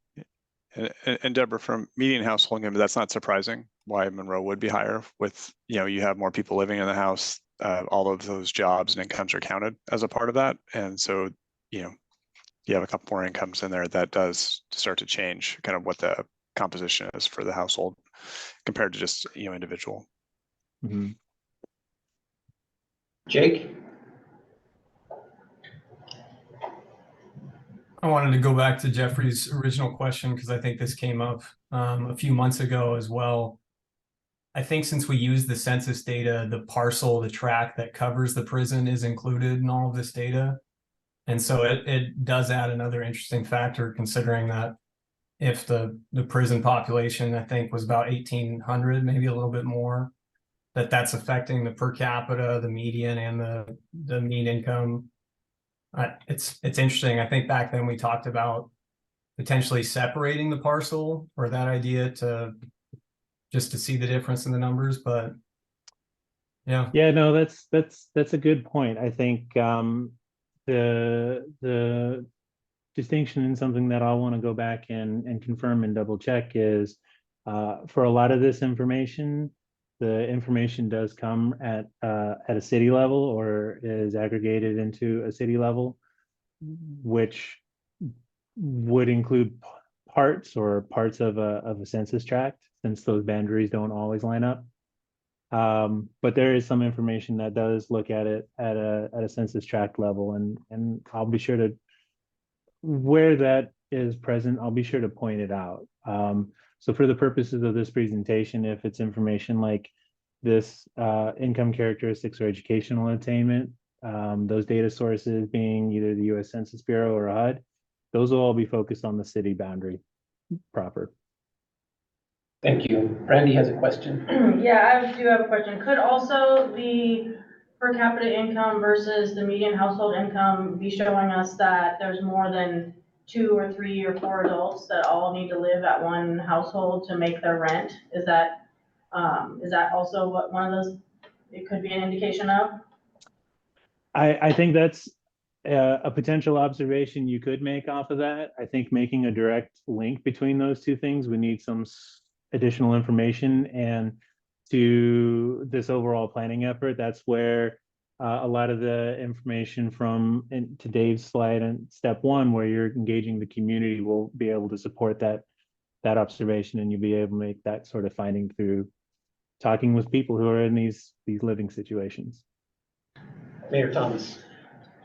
And Deborah, from median household income, that's not surprising why Monroe would be higher with, you have more people living in the house, all of those jobs and incomes are counted as a part of that. And so, you have a couple more incomes in there that does start to change kind of what the composition is for the household compared to just, individual. Mm-hmm. Jake? I wanted to go back to Jeffrey's original question because I think this came up a few months ago as well. I think since we use the census data, the parcel, the tract that covers the prison is included in all of this data. And so it does add another interesting factor, considering that if the prison population, I think, was about 1,800, maybe a little bit more, that's affecting the per capita, the median, and the mean income. It's interesting. I think back then we talked about potentially separating the parcel, or that idea just to see the difference in the numbers, but yeah. Yeah, no, that's a good point. I think the distinction in something that I'll want to go back and confirm and double check is for a lot of this information, the information does come at a city level or is aggregated into a city level, which would include parts of a census tract, since those boundaries don't always line up. But there is some information that does look at it at a census tract level, and I'll be sure to, where that is present, I'll be sure to point it out. So for the purposes of this presentation, if it's information like this, income characteristics or educational attainment, those data sources being either the U.S. Census Bureau or HUD, those will all be focused on the city boundary proper. Thank you. Brandy has a question. Yeah, I do have a question. Could also the per capita income versus the median household income be showing us that there's more than 2 or 3 or 4 adults that all need to live at one household to make their rent? Is that also what one of those, it could be an indication of? I think that's a potential observation you could make off of that. I think making a direct link between those two things, we need some additional information, and to this overall planning effort, that's where a lot of the information from to Dave's slide and step one, where you're engaging the community, will be able to support that observation, and you'll be able to make that sort of finding through talking with people who are in these living situations. Mayor Thomas.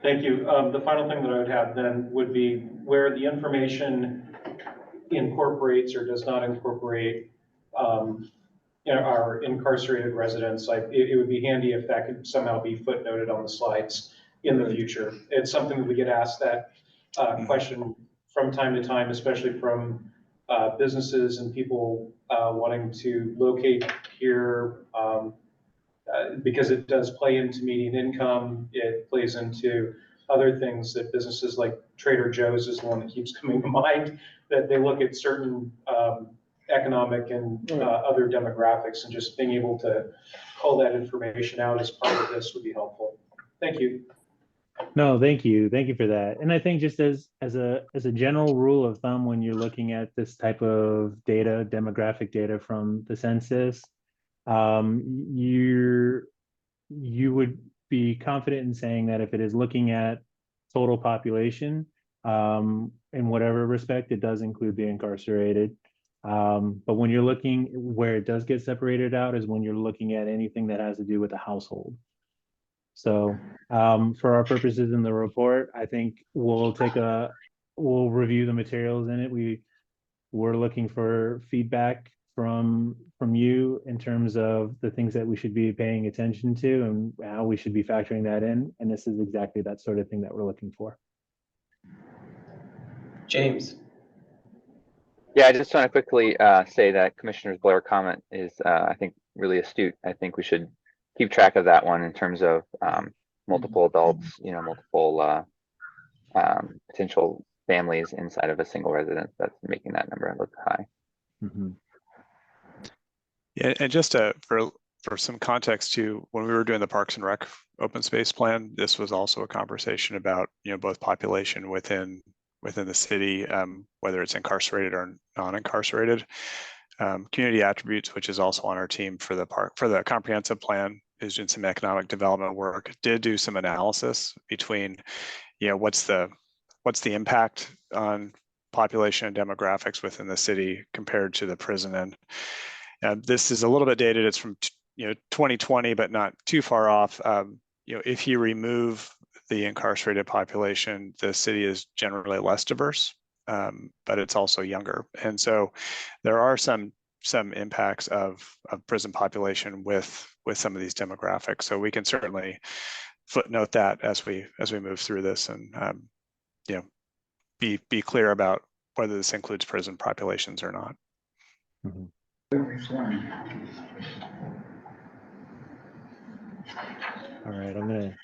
Thank you. The final thing that I would have then would be where the information incorporates or does not incorporate our incarcerated residents. It would be handy if that could somehow be footnoted on the slides in the future. It's something that we get asked that question from time to time, especially from businesses and people wanting to locate here, because it does play into median income. It plays into other things that businesses like Trader Joe's is the one that keeps coming to mind, that they look at certain economic and other demographics, and just being able to call that information out as part of this would be helpful. Thank you. No, thank you for that. And I think just as a general rule of thumb, when you're looking at this type of data, demographic data from the census, you would be confident in saying that if it is looking at total population, in whatever respect, it does include the incarcerated. But when you're looking, where it does get separated out is when you're looking at anything that has to do with the household. So for our purposes in the report, I think we'll review the materials in it. We're looking for feedback from you in terms of the things that we should be paying attention to and how we should be factoring that in. And this is exactly that sort of thing that we're looking for. James. Yeah, I just want to quickly say that Commissioner's Blair comment is, I think, really astute. I think we should keep track of that one in terms of multiple adults, multiple potential families inside of a single residence. That's making that number look high. Mm-hmm. Yeah, and just for some context too, when we were doing the Parks and Rec open space plan, this was also a conversation about both population within the city, whether it's incarcerated or non-incarcerated. Community attributes, which is also on our team for the comprehensive plan, is doing some economic development work. Did do some analysis between, what's the impact on population and demographics within the city compared to the prison end. This is a little bit dated. It's from 2020, but not too far off. If you remove the incarcerated population, the city is generally less diverse, but it's also younger. And so there are some impacts of prison population with some of these demographics. So we can certainly footnote that as we move through this, and be clear about whether this includes prison populations or not. Mm-hmm. All right, I'm gonna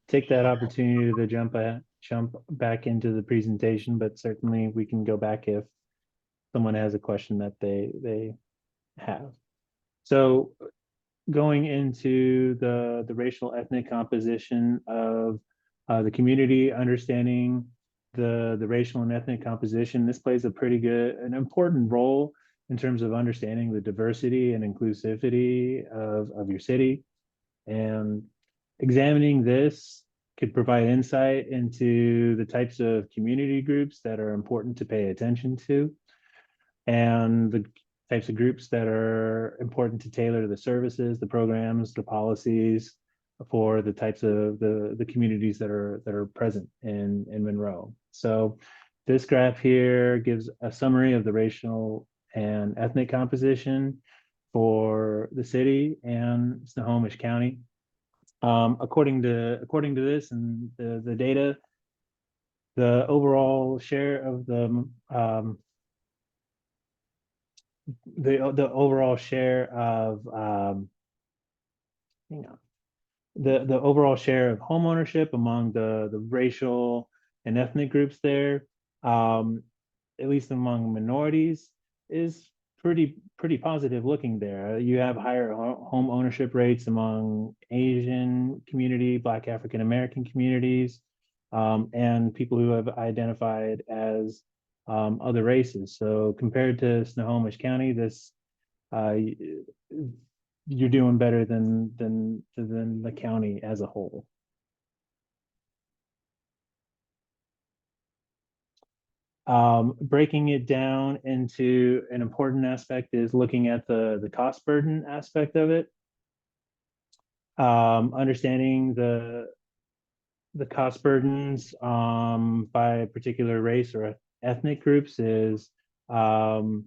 take that opportunity to jump back into the presentation, but certainly we can go back if someone has a question that they have. So going into the racial ethnic composition of the community, understanding the racial and ethnic composition, this plays an important role in terms of understanding the diversity and inclusivity of your city. And examining this could provide insight into the types of community groups that are important to pay attention to, and the types of groups that are important to tailor the services, the programs, the policies for the types of the communities that are present in Monroe. So this graph here gives a summary of the racial and ethnic composition for the city and Snohomish County. According to this and the data, the overall share of the overall share of the overall share of home ownership among the racial and ethnic groups there, at least among minorities, is pretty positive looking there. You have higher home ownership rates among Asian community, Black African American communities, and people who have identified as other races. So compared to Snohomish County, this you're doing better than the county as a whole. Breaking it down into an important aspect is looking at the cost burden aspect of it. Understanding the cost burdens by particular race or ethnic groups is an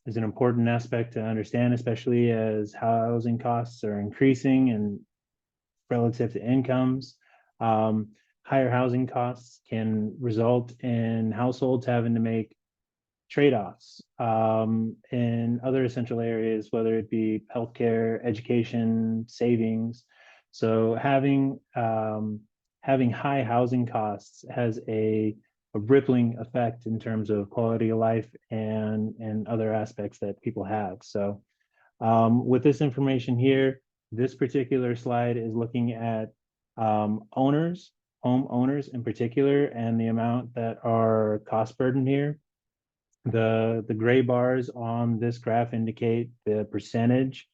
important aspect to understand, especially as housing costs are increasing and relative to incomes. Higher housing costs can result in households having to make trade-offs in other essential areas, whether it be healthcare, education, savings. So having high housing costs has a rippling effect in terms of quality of life and other aspects that people have. So with this information here, this particular slide is looking at homeowners in particular, and the amount that are cost burdened here. The gray bars on this graph indicate the percentage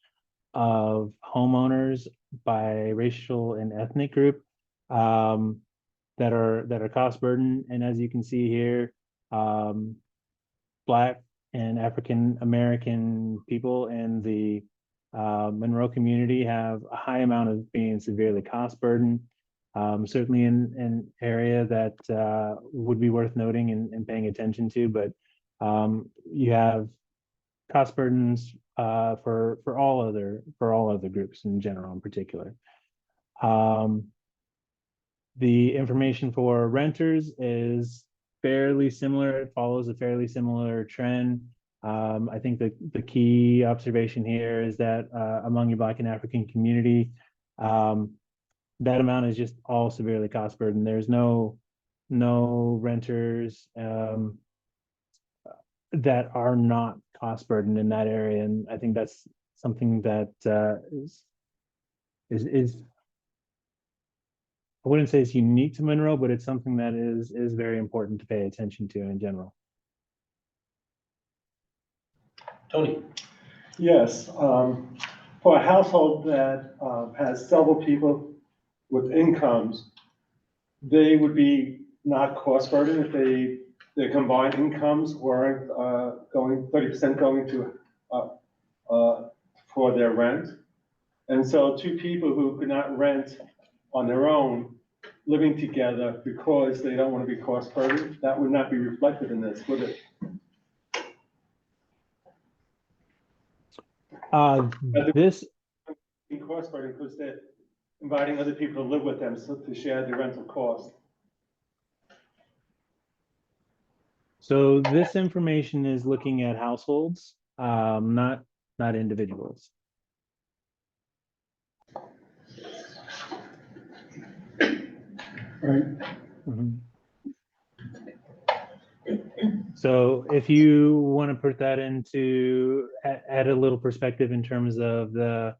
of homeowners by racial and ethnic group that are cost burdened. And as you can see here, Black and African American people in the Monroe community have a high amount of being severely cost burdened. Certainly in an area that would be worth noting and paying attention to, but you have cost burdens for all other groups in general in particular. The information for renters is fairly similar. It follows a fairly similar trend. I think the key observation here is that among your Black and African community, that amount is just all severely cost burdened. There's no renters that are not cost burdened in that area, and I think that's something that is I wouldn't say it's unique to Monroe, but it's something that is very important to pay attention to in general. Tony. Yes, for a household that has several people with incomes, they would be not cost burdened if their combined incomes weren't going 30% going to for their rent. And so two people who could not rent on their own living together because they don't want to be cost burdened, that would not be reflected in this, would it? This cost burden because they're inviting other people to live with them so to share the rental cost. So this information is looking at households, not individuals. Right. Mm-hmm. So if you want to put that into add a little perspective in terms of the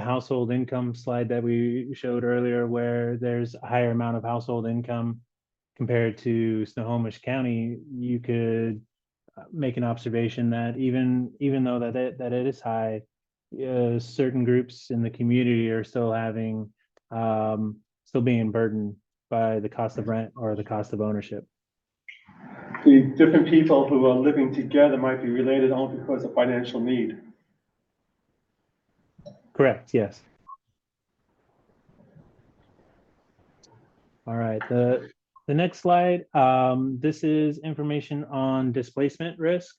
household income slide that we showed earlier, where there's a higher amount of household income compared to Snohomish County, you could make an observation that even though that it is high, certain groups in the community are still having still being burdened by the cost of rent or the cost of ownership. The different people who are living together might be related only because of financial need. Correct, yes. All right, the next slide, this is information on displacement risk.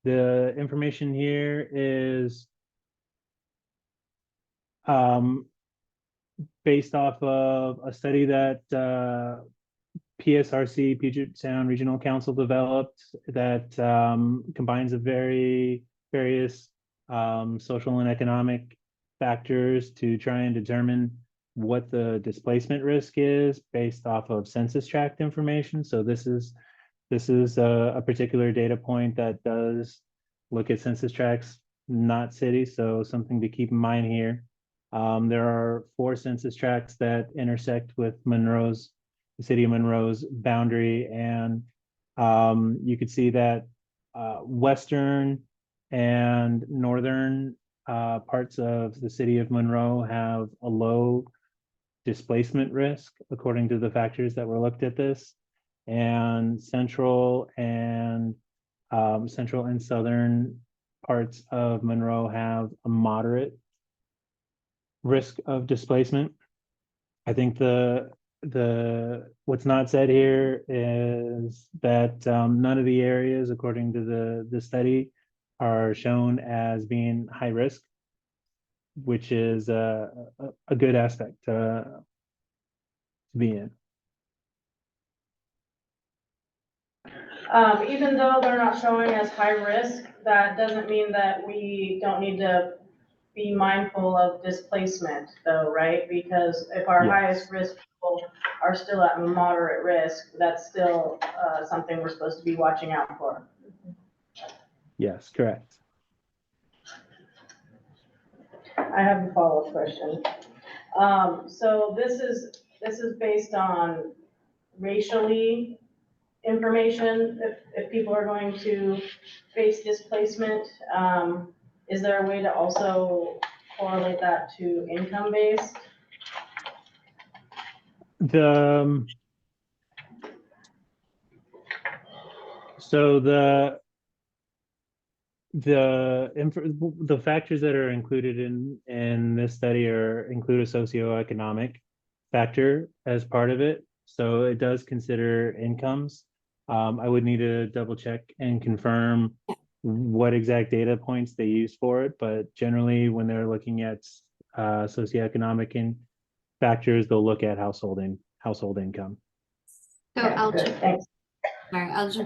The information here is based off of a study that PSRC, Puget Sound Regional Council, developed that combines of various social and economic factors to try and determine what the displacement risk is based off of census tract information. So this is a particular data point that does look at census tracts, not cities. So something to keep in mind here. There are 4 census tracts that intersect with the city of Monroe's boundary, and you could see that western and northern parts of the city of Monroe have a low displacement risk according to the factors that were looked at this. and central and southern parts of Monroe have a moderate risk of displacement. I think the what's not said here is that none of the areas, according to the study, are shown as being high risk, which is a good aspect to be in. Even though they're not showing as high risk, that doesn't mean that we don't need to be mindful of displacement though, right? Because if our Yes. highest risk people are still at moderate risk, that's still something we're supposed to be watching out for. Yes, correct. I have a follow-up question. So this is based on racially information, if people are going to face displacement. Is there a way to also correlate that to income based? So the factors that are included in this study include a socioeconomic factor as part of it. So it does consider incomes. I would need to double check and confirm what exact data points they use for it, but generally when they're looking at socioeconomic factors, they'll look at household income. So I'll jump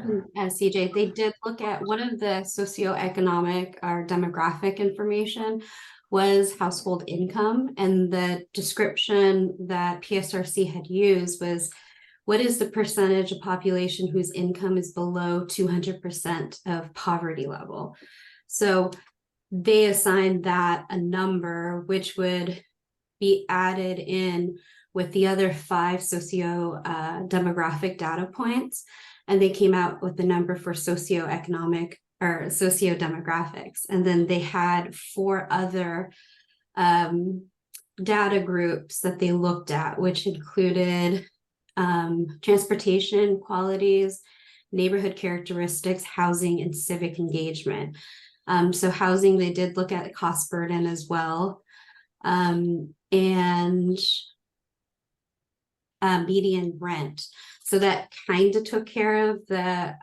in as CJ. They did look at one of the socioeconomic or demographic information was household income, and the description that PSRC had used was, what is the percentage of population whose income is below 200% of poverty level? So they assigned that a number which would be added in with the other 5 demographic data points. And they came out with the number for socioeconomic or socio-demographics. And then they had 4 other data groups that they looked at, which included transportation qualities, neighborhood characteristics, housing, and civic engagement. So housing, they did look at cost burden as well. And median rent. So that kind of took care of the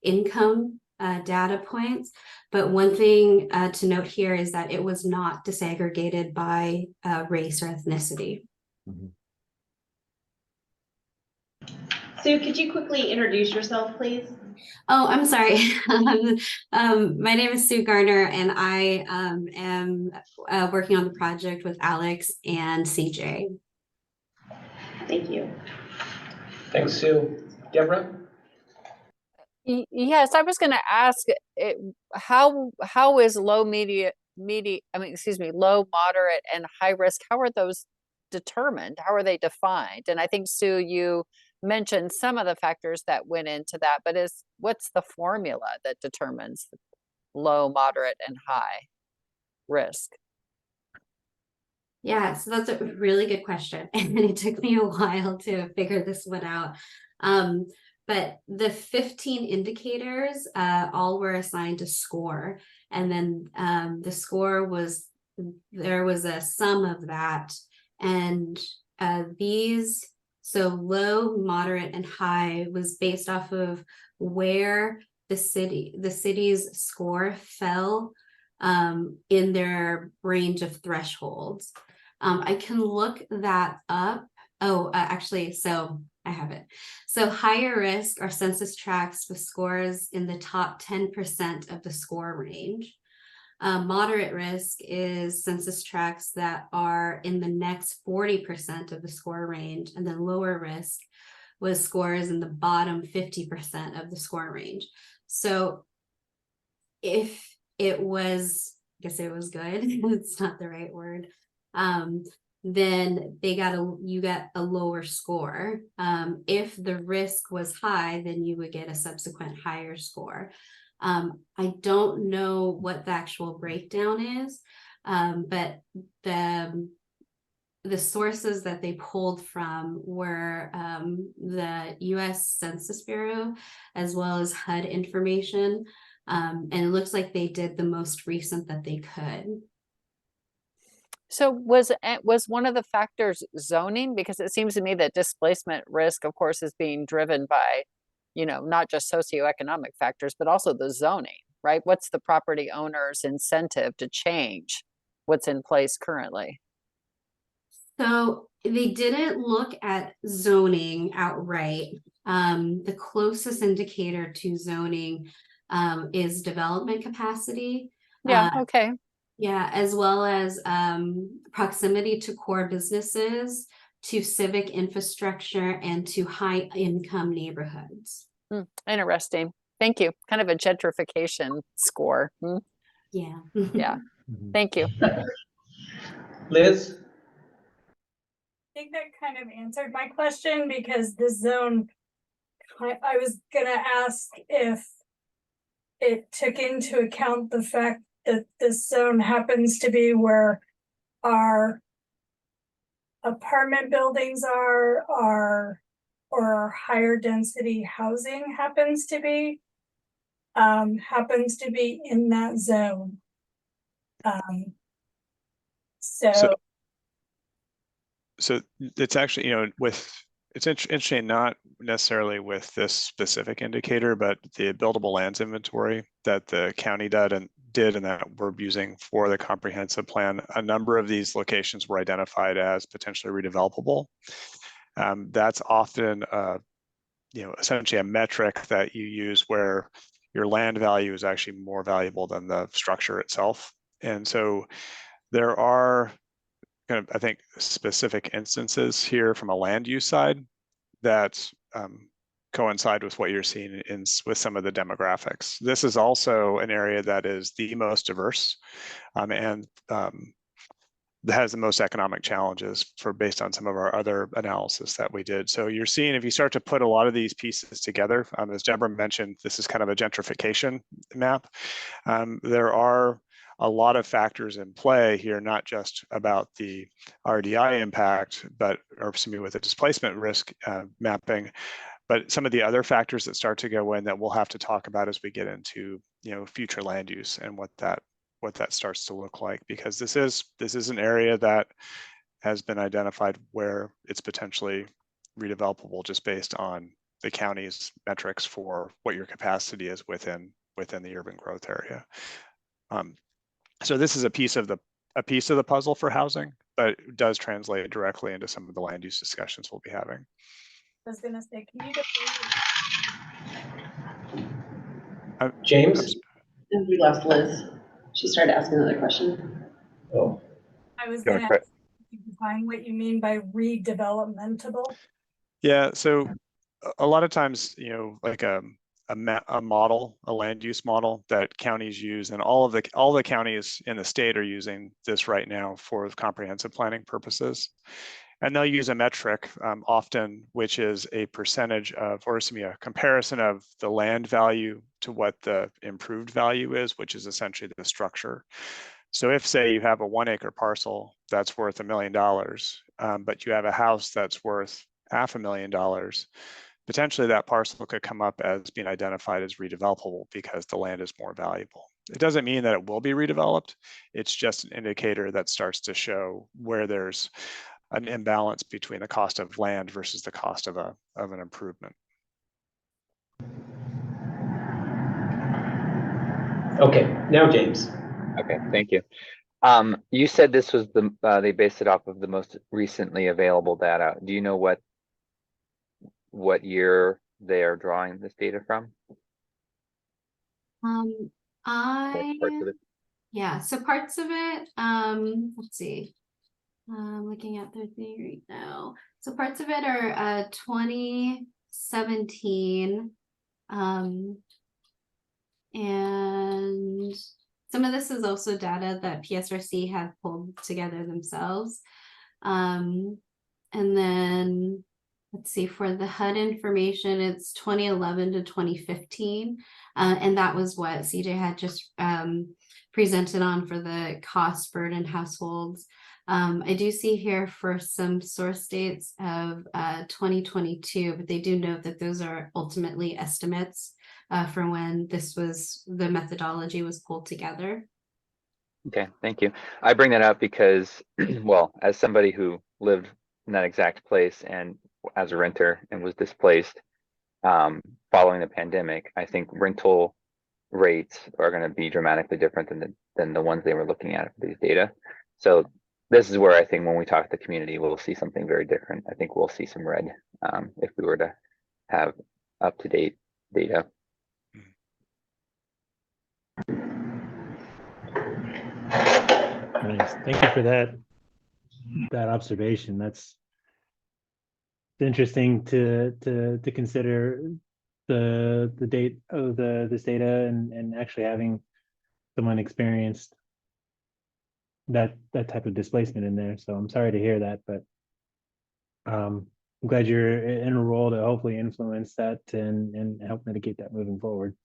income data points. But one thing to note here is that it was not disaggregated by race or ethnicity. Mm-hmm. Sue, could you quickly introduce yourself, please? Oh, I'm sorry. My name is Sue Garner, and I am working on the project with Alex and CJ. Thank you. Thanks, Sue. Deborah? Yes, I was going to ask how is low, low, moderate, and high risk? How are those determined? How are they defined? And I think, Sue, you mentioned some of the factors that went into that, but what's the formula that determines low, moderate, and high risk? Yeah, so that's a really good question. And it took me a while to figure this one out. But the 15 indicators all were assigned a score. And then the score there was a sum of that. And so low, moderate, and high was based off of where the city's score fell in their range of thresholds. I can look that up. Oh, actually, so I have it. So higher risk are census tracts with scores in the top 10% of the score range. Moderate risk is census tracts that are in the next 40% of the score range, and then lower risk was scores in the bottom 50% of the score range. So if it was, I guess it was good, it's not the right word, then you got a lower score. If the risk was high, then you would get a subsequent higher score. I don't know what the actual breakdown is, but the the sources that they pulled from were the US Census Bureau, as well as HUD information. And it looks like they did the most recent that they could. So was one of the factors zoning? Because it seems to me that displacement risk, of course, is being driven by, not just socioeconomic factors, but also the zoning, right? What's the property owner's incentive to change what's in place currently? So they didn't look at zoning outright. The closest indicator to zoning is development capacity. Yeah, okay. Yeah, as well as proximity to core businesses, to civic infrastructure, and to high income neighborhoods. Interesting. Thank you. Kind of a gentrification score. Yeah. Yeah. Thank you. Liz? I think that kind of answered my question, because the zone, I was gonna ask if it took into account the fact that this zone happens to be where our apartment buildings are, or higher density housing happens to be in that zone. So it's actually, it's interesting, not necessarily with this specific indicator, but the buildable lands inventory that the county did and that we're using for the comprehensive plan. A number of these locations were identified as potentially redevelopable. That's often, essentially a metric that you use where your land value is actually more valuable than the structure itself. And so there are kind of, I think, specific instances here from a land use side that coincide with what you're seeing with some of the demographics. This is also an area that is the most diverse and that has the most economic challenges based on some of our other analysis that we did. So you're seeing, if you start to put a lot of these pieces together, as Deborah mentioned, this is kind of a gentrification map. There are a lot of factors in play here, not just about the RDI impact, or with the displacement risk mapping, but some of the other factors that start to go in that we'll have to talk about as we get into future land use and what that starts to look like, because this is an area that has been identified where it's potentially redevelopable just based on the county's metrics for what your capacity is within the urban growth area. So this is a piece of the puzzle for housing, but it does translate directly into some of the land use discussions we'll be having. I was gonna say, can you James? And we lost Liz. She started asking another question. Oh. I was gonna ask you define what you mean by redevelopmentable. Yeah, so a lot of times, like a model, a land use model that counties use, and all the counties in the state are using this right now for comprehensive planning purposes. And they'll use a metric often, which is a percentage of, or a comparison of the land value to what the improved value is, which is essentially the structure. So if, say, you have a 1 acre parcel that's worth $1 million, but you have a house that's worth $500,000, potentially that parcel could come up as being identified as redevelopable because the land is more valuable. It doesn't mean that it will be redeveloped. It's just an indicator that starts to show where there's an imbalance between the cost of land versus the cost of an improvement. Okay, now James. Okay, thank you. You said this was they based it off of the most recently available data. Do you know what year they are drawing this data from? Yeah, so parts of it, let's see. I'm looking at their thing right now. So parts of it are 2017. And some of this is also data that PSRC have pulled together themselves. And then let's see, for the HUD information, it's 2011 to 2015. And that was what CJ had just presented on for the cost burden households. I do see here for some source dates of 2022, but they do note that those are ultimately estimates for when the methodology was pulled together. Okay, thank you. I bring that up because, well, as somebody who lived in that exact place and as a renter and was displaced following the pandemic, I think rental rates are going to be dramatically different than the ones they were looking at for these data. So this is where I think when we talk to the community, we'll see something very different. I think we'll see some red if we were to have up-to-date data. Nice. Thank you for that observation. That's interesting to consider the date of this data and actually having someone experienced that type of displacement in there. So I'm sorry to hear that, but I'm glad you're in a role to hopefully influence that and help mitigate that moving forward.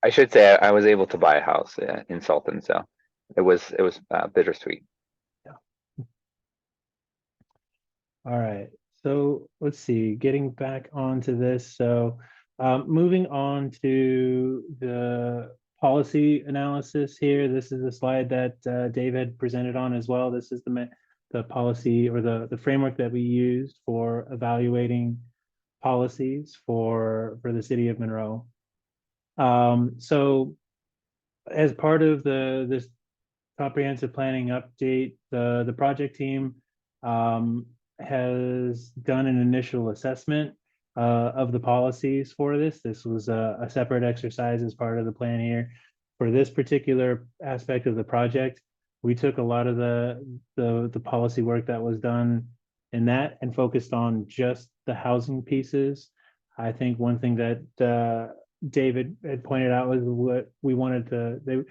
I should say I was able to buy a house in Sultan, so it was bittersweet. Yeah. All right. So let's see, getting back onto this. So moving on to the policy analysis here. This is a slide that Dave had presented on as well. This is the policy or the framework that we used for evaluating policies for the city of Monroe. So as part of this comprehensive planning update, the project team has done an initial assessment of the policies for this. This was a separate exercise as part of the plan here. For this particular aspect of the project, we took a lot of the policy work that was done in that and focused on just the housing pieces. I think one thing that David had pointed out was what we wanted to,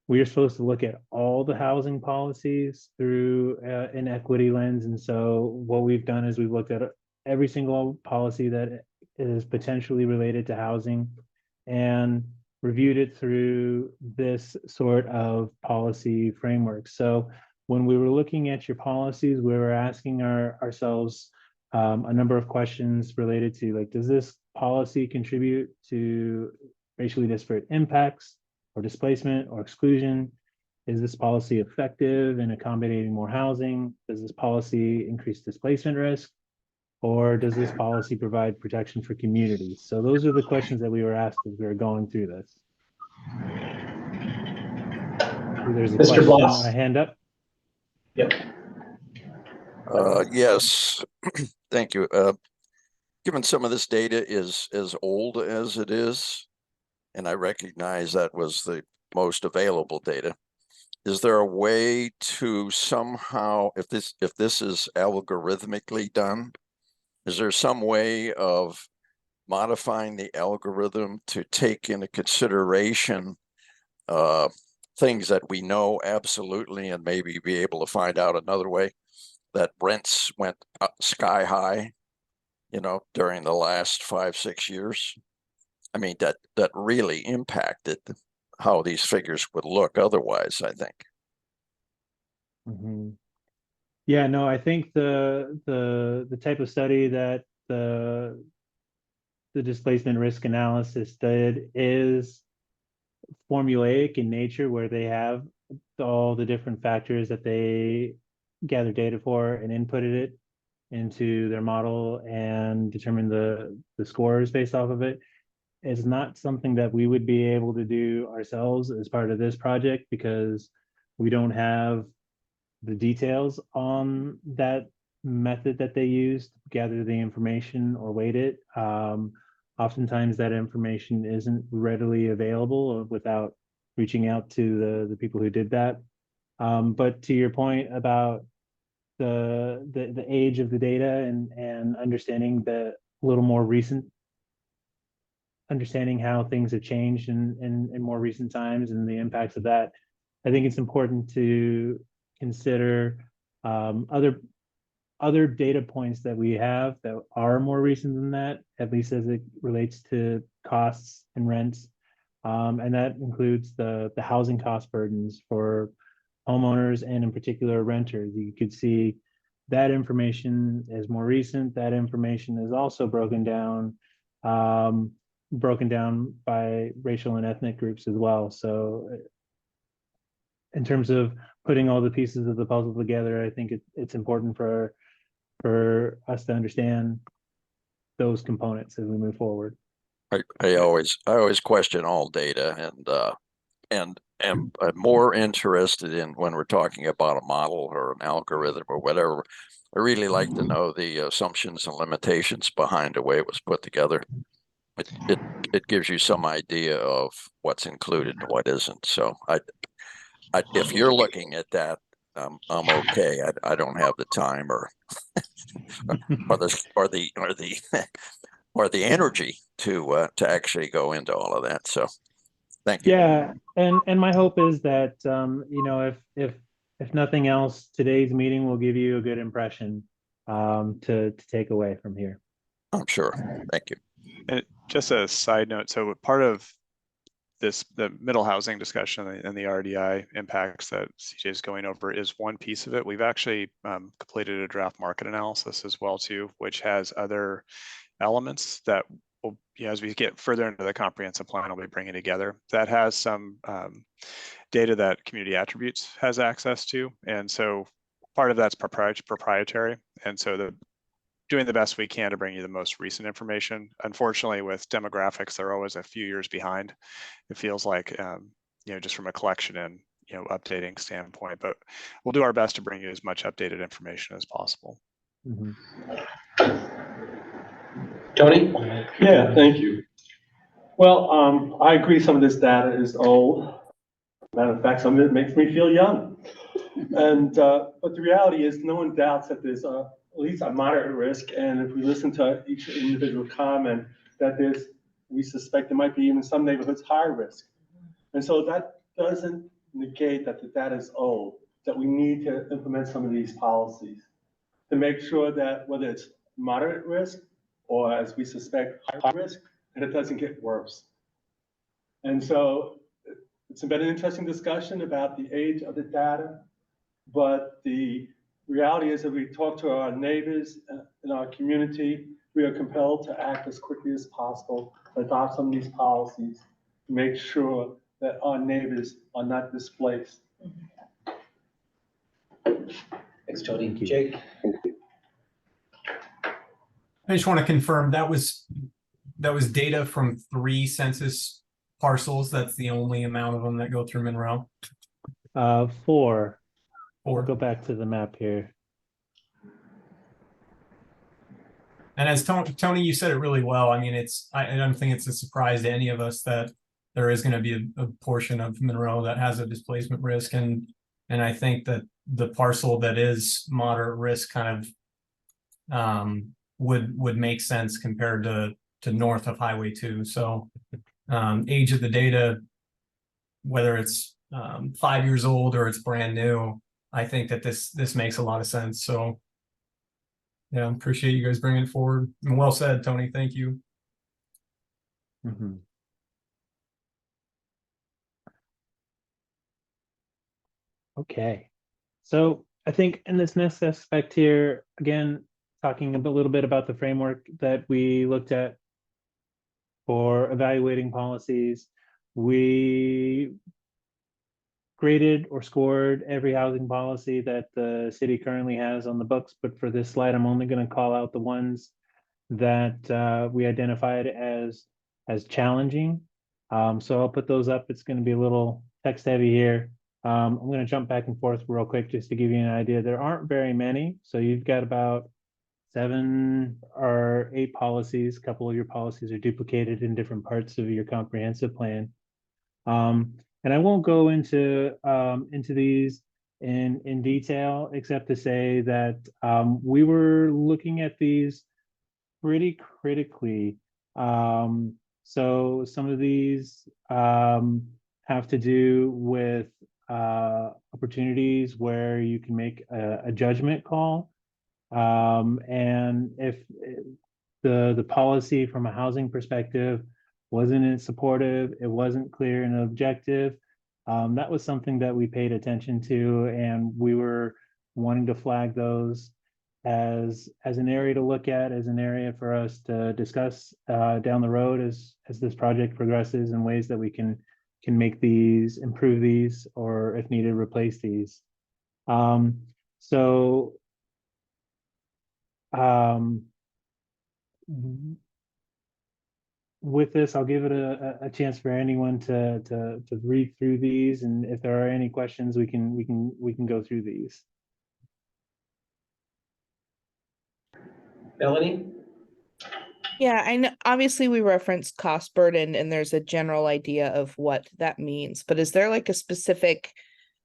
we are supposed to look at all the housing policies through an equity lens. And so what we've done is we've looked at every single policy that is potentially related to housing and reviewed it through this sort of policy framework. So when we were looking at your policies, we were asking ourselves a number of questions related to, like, does this policy contribute to racially disparate impacts or displacement or exclusion? Is this policy effective in accommodating more housing? Does this policy increase displacement risk? Or does this policy provide protection for communities? So those are the questions that we were asked as we were going through this. There's a Mr. question, Bloss. a hand up. Yep. Yes, thank you. Given some of this data is as old as it is, and I recognize that was the most available data, is there a way to somehow, if this is algorithmically done, is there some way of modifying the algorithm to take into consideration things that we know absolutely, and maybe be able to find out another way, that rents went up sky high, during the last 5-6 years? I mean, that really impacted how these figures would look otherwise, I think. Mm-hmm. Yeah, no, I think the type of study that the displacement risk analysis did is formulaic in nature, where they have all the different factors that they gather data for and inputted it into their model and determine the scores based off of it. It's not something that we would be able to do ourselves as part of this project because we don't have the details on that method that they used to gather the information or weight it. Oftentimes that information isn't readily available without reaching out to the people who did that. But to your point about the age of the data and understanding the little more recent, understanding how things have changed in more recent times and the impacts of that, I think it's important to consider other data points that we have that are more recent than that, at least as it relates to costs and rents. And that includes the housing cost burdens for homeowners and in particular renters. You could see that information is more recent. That information is also broken down by racial and ethnic groups as well. So in terms of putting all the pieces of the puzzle together, I think it's important for us to understand those components as we move forward. I always question all data, and am more interested in when we're talking about a model or an algorithm or whatever. I really like to know the assumptions and limitations behind the way it was put together. It gives you some idea of what's included and what isn't. So if you're looking at that, I'm okay. I don't have the time or the energy to actually go into all of that. So thank you. Yeah, and my hope is that if nothing else, today's meeting will give you a good impression to take away from here. I'm sure. Thank you. And just a side note, so part of the middle housing discussion and the RDI impacts that CJ is going over is one piece of it. We've actually completed a draft market analysis as well too, which has other elements that will, as we get further into the comprehensive plan, we'll be bringing together. That has some data that Community Attributes has access to, and so part of that's proprietary, and so doing the best we can to bring you the most recent information. Unfortunately, with demographics, they're always a few years behind. It feels like, just from a collection and, updating standpoint, but we'll do our best to bring you as much updated information as possible. Mm-hmm. Tony? Yeah, thank you. Well, I agree some of this data is old. Matter of fact, some of it makes me feel young. And but the reality is no one doubts that there's at least a moderate risk. And if we listen to each individual comment, that we suspect there might be even some neighborhoods higher risk. And so that doesn't negate that the data is old, that we need to implement some of these policies to make sure that whether it's moderate risk or, as we suspect, high risk, that it doesn't get worse. And so it's been an interesting discussion about the age of the data, but the reality is that we talk to our neighbors in our community, we are compelled to act as quickly as possible, adopt some of these policies to make sure that our neighbors are not displaced. Thanks, Tony. Jake? I just want to confirm that was data from 3 census parcels. That's the only amount of them that go through Monroe. 4. We'll go back to the map here. And as Tony, you said it really well. I mean, I don't think it's a surprise to any of us that there is going to be a portion of Monroe that has a displacement risk, and I think that the parcel that is moderate risk kind of would make sense compared to north of Highway 2. So age of the data, whether it's 5 years old or it's brand new, I think that this makes a lot of sense. So yeah, appreciate you guys bringing it forward. And well said, Tony. Thank you. Mm-hmm. Okay. So I think in this next aspect here, again, talking a little bit about the framework that we looked at for evaluating policies, we graded or scored every housing policy that the city currently has on the books. But for this slide, I'm only going to call out the ones that we identified as challenging. So I'll put those up. It's going to be a little text heavy here. I'm going to jump back and forth real quick just to give you an idea. There aren't very many. So you've got about 7 or 8 policies. A couple of your policies are duplicated in different parts of your comprehensive plan. And I won't go into these in detail, except to say that we were looking at these pretty critically. So some of these have to do with opportunities where you can make a judgment call. And if the policy from a housing perspective wasn't supportive, it wasn't clear and objective. That was something that we paid attention to, and we were wanting to flag those as an area to look at, as an area for us to discuss down the road as this project progresses, in ways that we can make these, improve these, or if needed, replace these. So with this, I'll give it a chance for anyone to read through these, and if there are any questions, we can go through these. Melanie? Yeah, I know, obviously we reference cost burden and there's a general idea of what that means, but is there like a specific,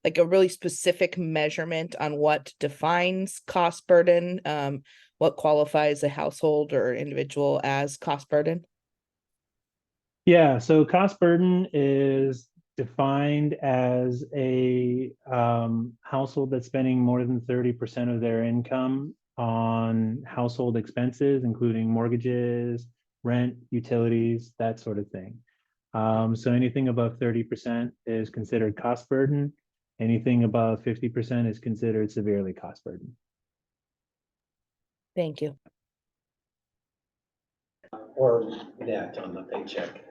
like a really specific measurement on what defines cost burden? What qualifies a household or individual as cost burden? Yeah, so cost burden is defined as a household that's spending more than 30% of their income on household expenses, including mortgages, rent, utilities, that sort of thing. So anything above 30% is considered cost burden. Anything above 50% is considered severely cost burden. Thank you. Or net on the paycheck.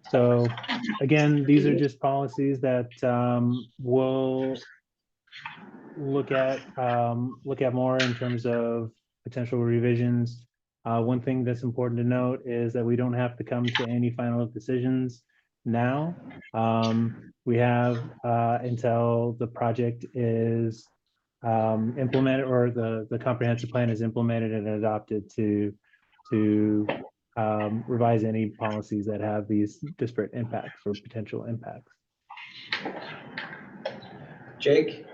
So again, these are just policies that we'll look at more in terms of potential revisions. One thing that's important to note is that we don't have to come to any final decisions now. We have until the project is implemented, or the comprehensive plan is implemented and adopted, to revise any policies that have these disparate impacts or potential impacts. Jake?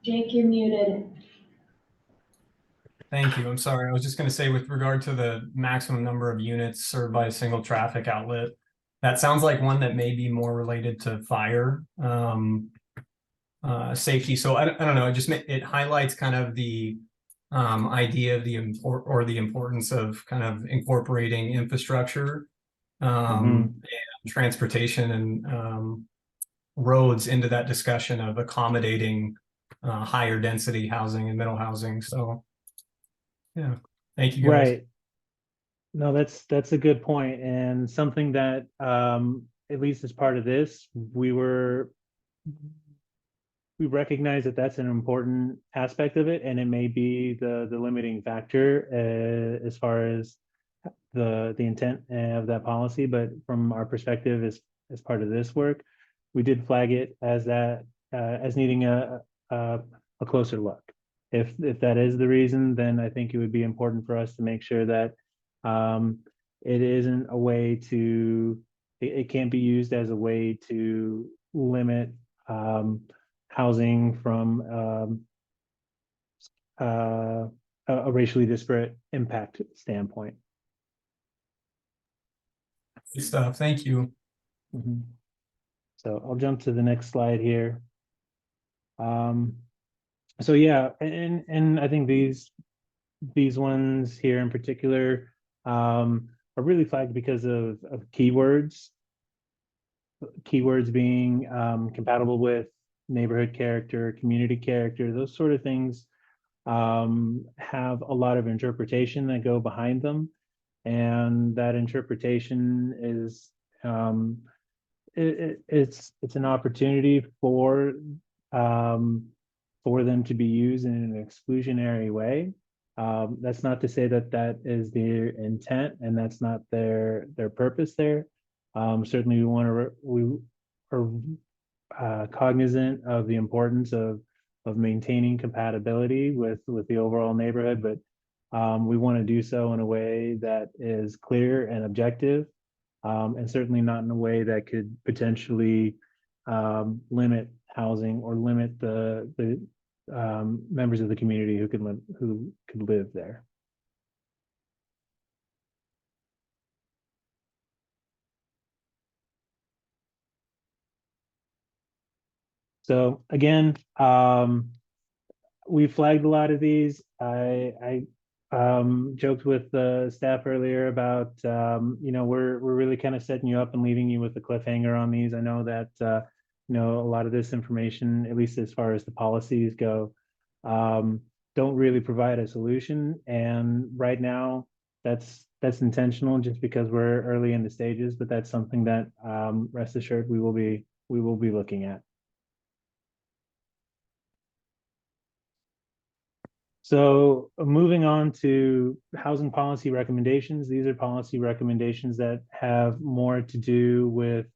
Jake, you're muted. Thank you. I'm sorry. I was just going to say, with regard to the maximum number of units served by a single traffic outlet, that sounds like one that may be more related to fire safety. So I don't know. It highlights kind of the idea of the importance of kind of incorporating infrastructure and transportation and roads into that discussion of accommodating higher density housing and middle housing. So yeah, thank you guys. Right. No, that's a good point, and something that at least as part of this, we recognize that that's an important aspect of it, and it may be the limiting factor as far as the intent of that policy. But from our perspective, as part of this work, we did flag it as that as needing a closer look. If that is the reason, then I think it would be important for us to make sure that it isn't a way to, it can't be used as a way to limit housing from a racially disparate impact standpoint. Good stuff. Thank you. So I'll jump to the next slide here. So yeah, and I think these ones here in particular are really flagged because of keywords. Keywords being compatible with neighborhood character, community character, those sort of things have a lot of interpretation that go behind them, and that interpretation is it's an opportunity for them to be used in an exclusionary way. That's not to say that that is their intent and that's not their purpose there. Certainly we are cognizant of the importance of maintaining compatibility with the overall neighborhood, but we want to do so in a way that is clear and objective, and certainly not in a way that could potentially limit housing or limit the members of the community who could live there. So again, we flagged a lot of these. I joked with the staff earlier about, we're really kind of setting you up and leaving you with a cliffhanger on these. I know that, a lot of this information, at least as far as the policies go, don't really provide a solution. And right now, that's intentional just because we're early in the stages, but that's something that, rest assured, we will be looking at. So moving on to housing policy recommendations, these are policy recommendations that have more to do with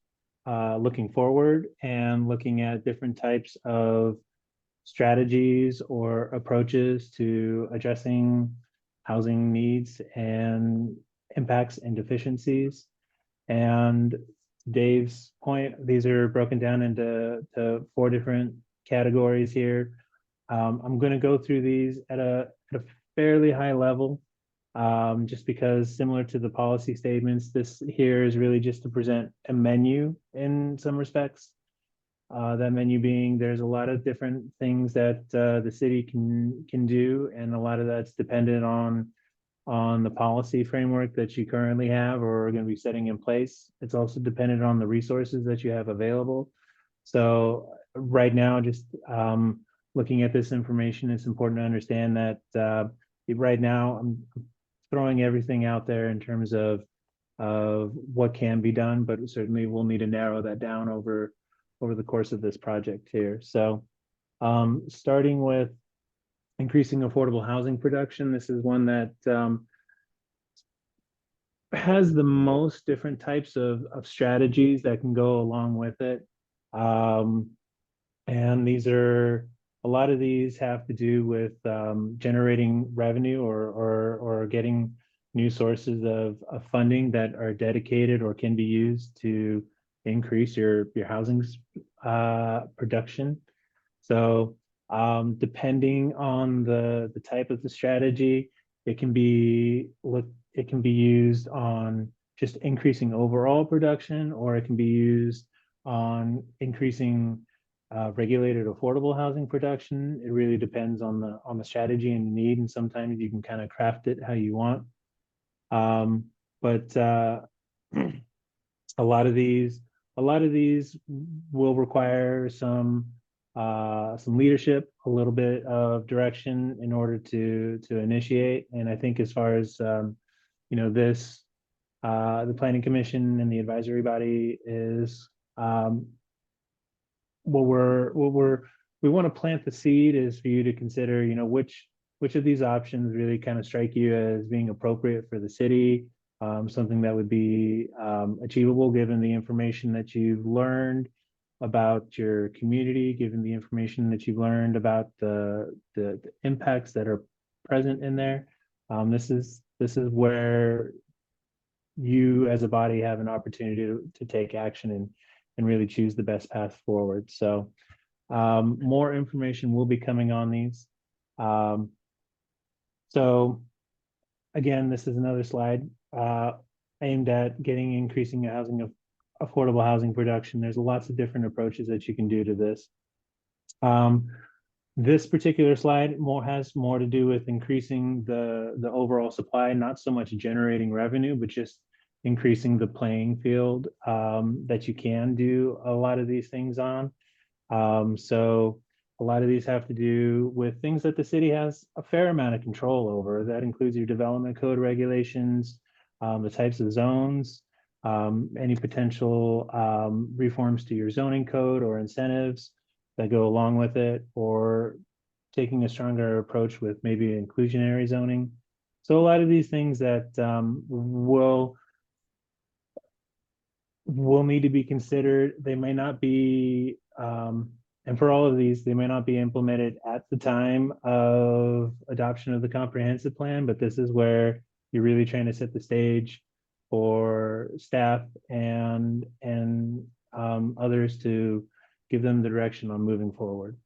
looking forward and looking at different types of strategies or approaches to addressing housing needs and impacts and deficiencies. And Dave's point, these are broken down into 4 different categories here. I'm going to go through these at a fairly high level, just because similar to the policy statements, this here is really just to present a menu in some respects. That menu being there's a lot of different things that the city can do, and a lot of that's dependent on the policy framework that you currently have or are going to be setting in place. It's also dependent on the resources that you have available. So right now, just looking at this information, it's important to understand that right now I'm throwing everything out there in terms of what can be done, but certainly we'll need to narrow that down over the course of this project here. So starting with increasing affordable housing production, this is one that has the most different types of strategies that can go along with it. And a lot of these have to do with generating revenue or getting new sources of funding that are dedicated or can be used to increase your housing production. So depending on the type of the strategy, it can be used on just increasing overall production, or it can be used on increasing regulated affordable housing production. It really depends on the strategy and the need, and sometimes you can kind of craft it how you want. But a lot of these will require some leadership, a little bit of direction in order to initiate. And I think as far as this, the Planning Commission and the advisory body is we want to plant the seed is for you to consider, which of these options really kind of strike you as being appropriate for the city, something that would be achievable given the information that you've learned about your community, given the information that you've learned about the impacts that are present in there. This is where you as a body have an opportunity to take action and really choose the best path forward. So more information will be coming on these. So again, this is another slide aimed at increasing affordable housing production. There's lots of different approaches that you can do to this. This particular slide has more to do with increasing the overall supply, not so much generating revenue, but just increasing the playing field that you can do a lot of these things on. So a lot of these have to do with things that the city has a fair amount of control over. That includes your development code regulations, the types of zones, any potential reforms to your zoning code or incentives that go along with it, or taking a stronger approach with maybe inclusionary zoning. So a lot of these things that will need to be considered. They may not be, and for all of these, they may not be implemented at the time of adoption of the comprehensive plan, but this is where you're really trying to set the stage for staff and others to give them the direction on moving forward.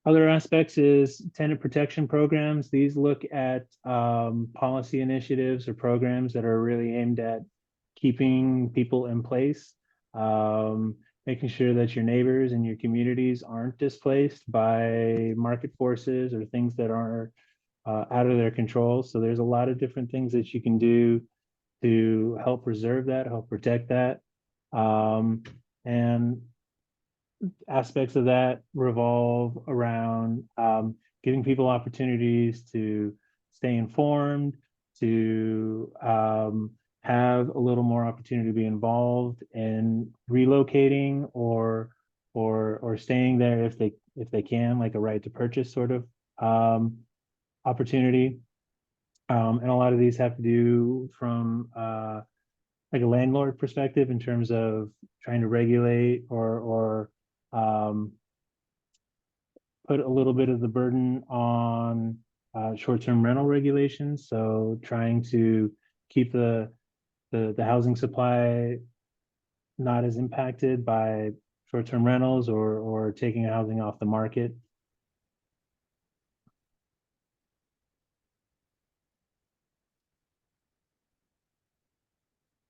Other aspects is tenant protection programs. These look at policy initiatives or programs that are really aimed at keeping people in place making sure that your neighbors and your communities aren't displaced by market forces or things that are out of their control. So there's a lot of different things that you can do to help preserve that, help protect that. And aspects of that revolve around giving people opportunities to stay informed, to have a little more opportunity to be involved in relocating or staying there if they can, like a right to purchase sort of opportunity. And a lot of these have to do from like a landlord perspective in terms of trying to regulate or put a little bit of the burden on short-term rental regulations. So trying to keep the housing supply not as impacted by short-term rentals or taking housing off the market.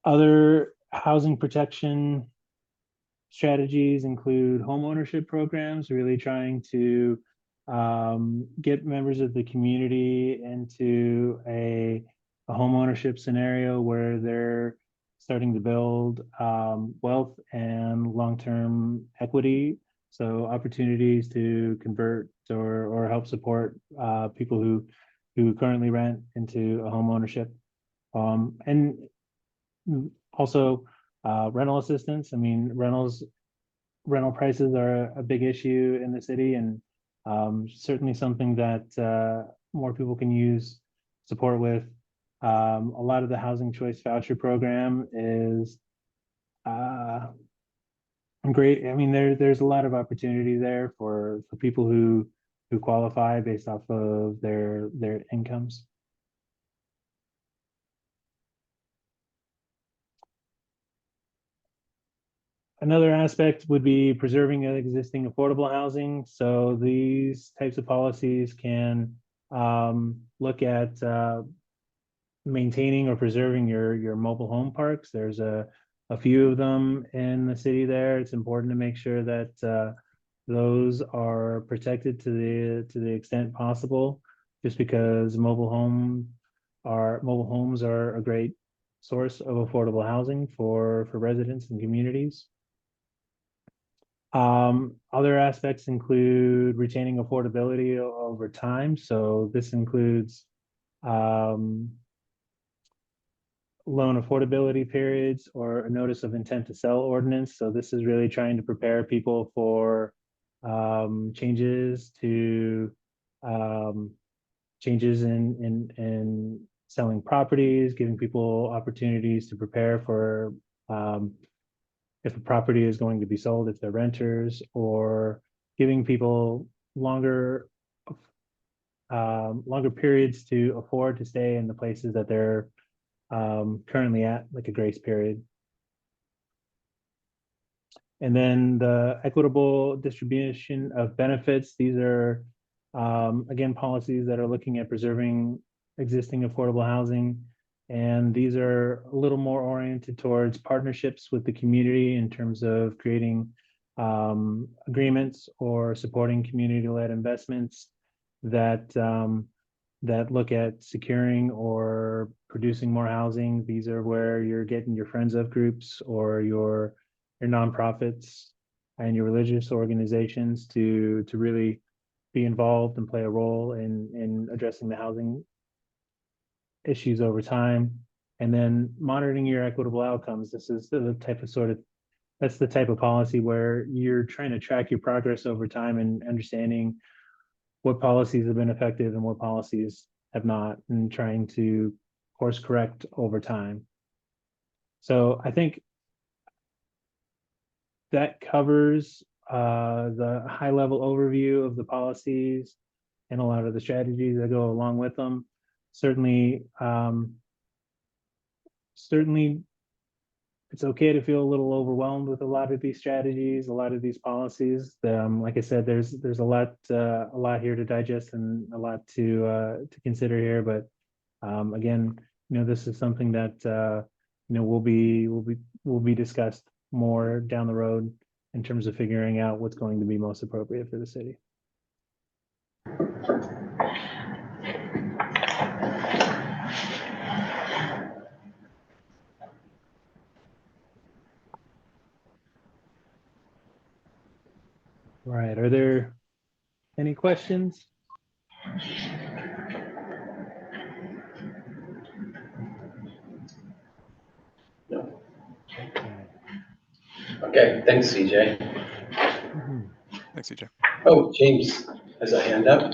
Other housing protection strategies include home ownership programs, really trying to get members of the community into a home ownership scenario where they're starting to build wealth and long-term equity. So opportunities to convert or help support people who currently rent into a home ownership. And also rental assistance. I mean, rental prices are a big issue in the city, and certainly something that more people can use support with. A lot of the housing choice voucher program is great. I mean, there's a lot of opportunity there for people who qualify based off of their incomes. Another aspect would be preserving existing affordable housing. So these types of policies can look at maintaining or preserving your mobile home parks. There's a few of them in the city there. It's important to make sure that those are protected to the extent possible, just because mobile homes are a great source of affordable housing for residents and communities. Other aspects include retaining affordability over time. So this includes loan affordability periods or a notice of intent to sell ordinance. So this is really trying to prepare people for changes in selling properties, giving people opportunities to prepare for if a property is going to be sold, if they're renters, or giving people longer periods to afford to stay in the places that they're currently at, like a grace period. And then the equitable distribution of benefits. These are, again, policies that are looking at preserving existing affordable housing. And these are a little more oriented towards partnerships with the community in terms of creating agreements or supporting community-led investments that look at securing or producing more housing. These are where you're getting your friends of groups or your nonprofits and your religious organizations to really be involved and play a role in addressing the housing issues over time. And then monitoring your equitable outcomes. This is the type of that's the type of policy where you're trying to track your progress over time and understanding what policies have been effective and what policies have not, and trying to course correct over time. So I think that covers the high level overview of the policies and a lot of the strategies that go along with them. Certainly, it's okay to feel a little overwhelmed with a lot of these strategies, a lot of these policies. Like I said, there's a lot here to digest and a lot to consider here. But again, this is something that will be discussed more down the road in terms of figuring out what's going to be most appropriate for the city. All right, are there any questions? No. Okay. Okay, thanks, CJ. Thanks, CJ. Oh, James has a hand up.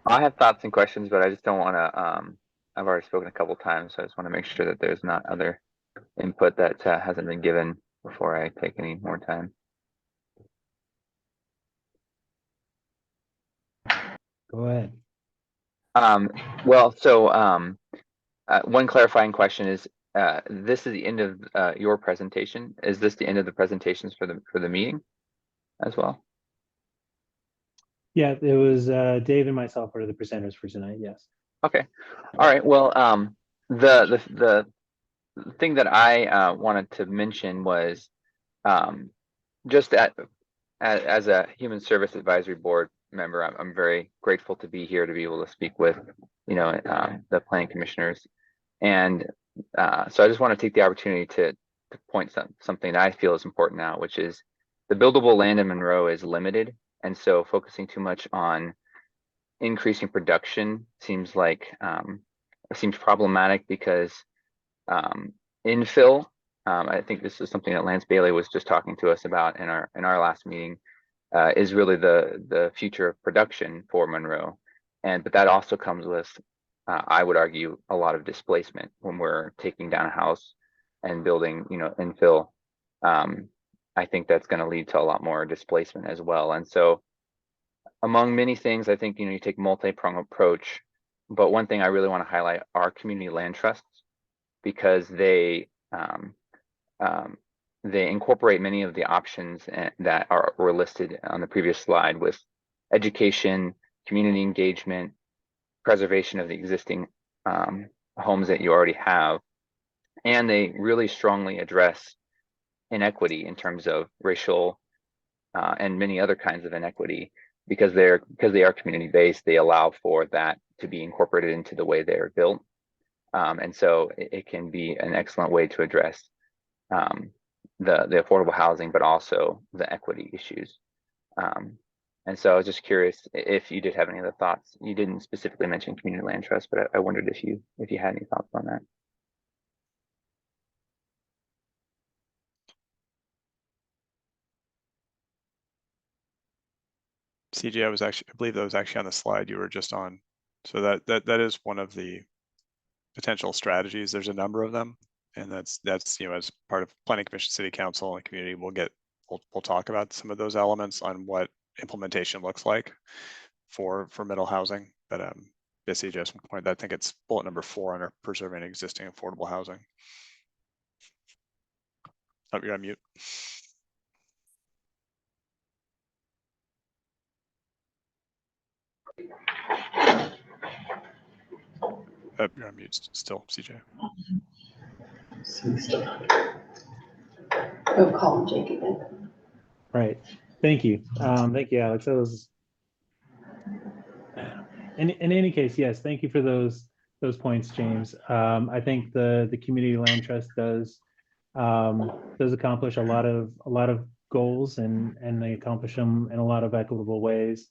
I have thoughts and questions, but I just don't want to, I've already spoken a couple times, so I just want to make sure that there's not other input that hasn't been given before I take any more time. Go ahead. Well, so one clarifying question is, this is the end of your presentation. Is this the end of the presentations for the meeting as well? Yeah, it was Dave and myself are the presenters for tonight. Yes. Okay. All right. Well, the thing that I wanted to mention was just as a Human Service Advisory Board member, I'm very grateful to be here to be able to speak with, the planning commissioners. And so I just want to take the opportunity to point something that I feel is important now, which is the buildable land in Monroe is limited. And so focusing too much on increasing production seems problematic because infill, I think this is something that Lance Bailey was just talking to us about in our last meeting, is really the future of production for Monroe. But that also comes with, I would argue, a lot of displacement when we're taking down a house and building, infill. I think that's going to lead to a lot more displacement as well. And so among many things, I think, you take multi-pronged approach, but one thing I really want to highlight are community land trusts, because they incorporate many of the options that were listed on the previous slide, with education, community engagement, preservation of the existing homes that you already have. And they really strongly address inequity in terms of racial and many other kinds of inequity, because they are community based. They allow for that to be incorporated into the way they are built. And so it can be an excellent way to address the affordable housing, but also the equity issues. And so I was just curious if you did have any other thoughts. You didn't specifically mention community land trust, but I wondered if you had any thoughts on that. CJ, I believe that was actually on the slide you were just on. So that is one of the potential strategies. There's a number of them, and that's as part of Planning Commission, City Council, and community, we'll talk about some of those elements on what implementation looks like for middle housing. But CJ, just one point, I think it's bullet number 4 under preserving existing affordable housing. Oh, you're on mute. You're on mute still, CJ. Oh, call him Jake again. Right. Thank you. Thank you, Alex. That was, in any case, yes, thank you for those points, James. I think the community land trust does accomplish a lot of goals, and they accomplish them in a lot of equitable ways.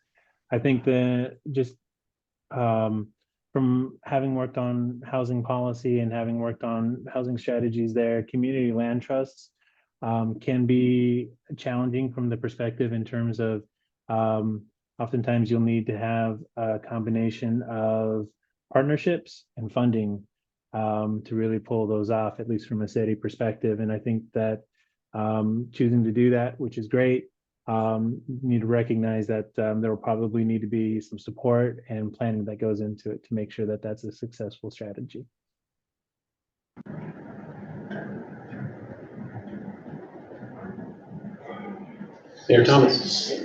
I think that just from having worked on housing policy and having worked on housing strategies there, community land trusts can be challenging from the perspective in terms of oftentimes you'll need to have a combination of partnerships and funding to really pull those off, at least from a city perspective. And I think that choosing to do that, which is great, you need to recognize that there will probably need to be some support and planning that goes into it to make sure that that's a successful strategy. Mayor Thomas.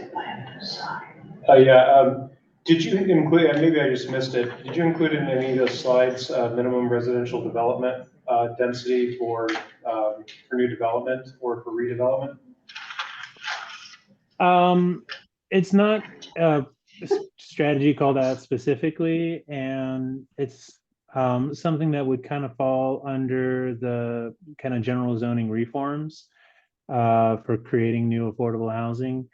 Did you include, and maybe I just missed it, did you include in any of those slides minimum residential development density for new development or for redevelopment? It's not a strategy called out specifically, and it's something that would kind of fall under the kind of general zoning reforms for creating new affordable housing.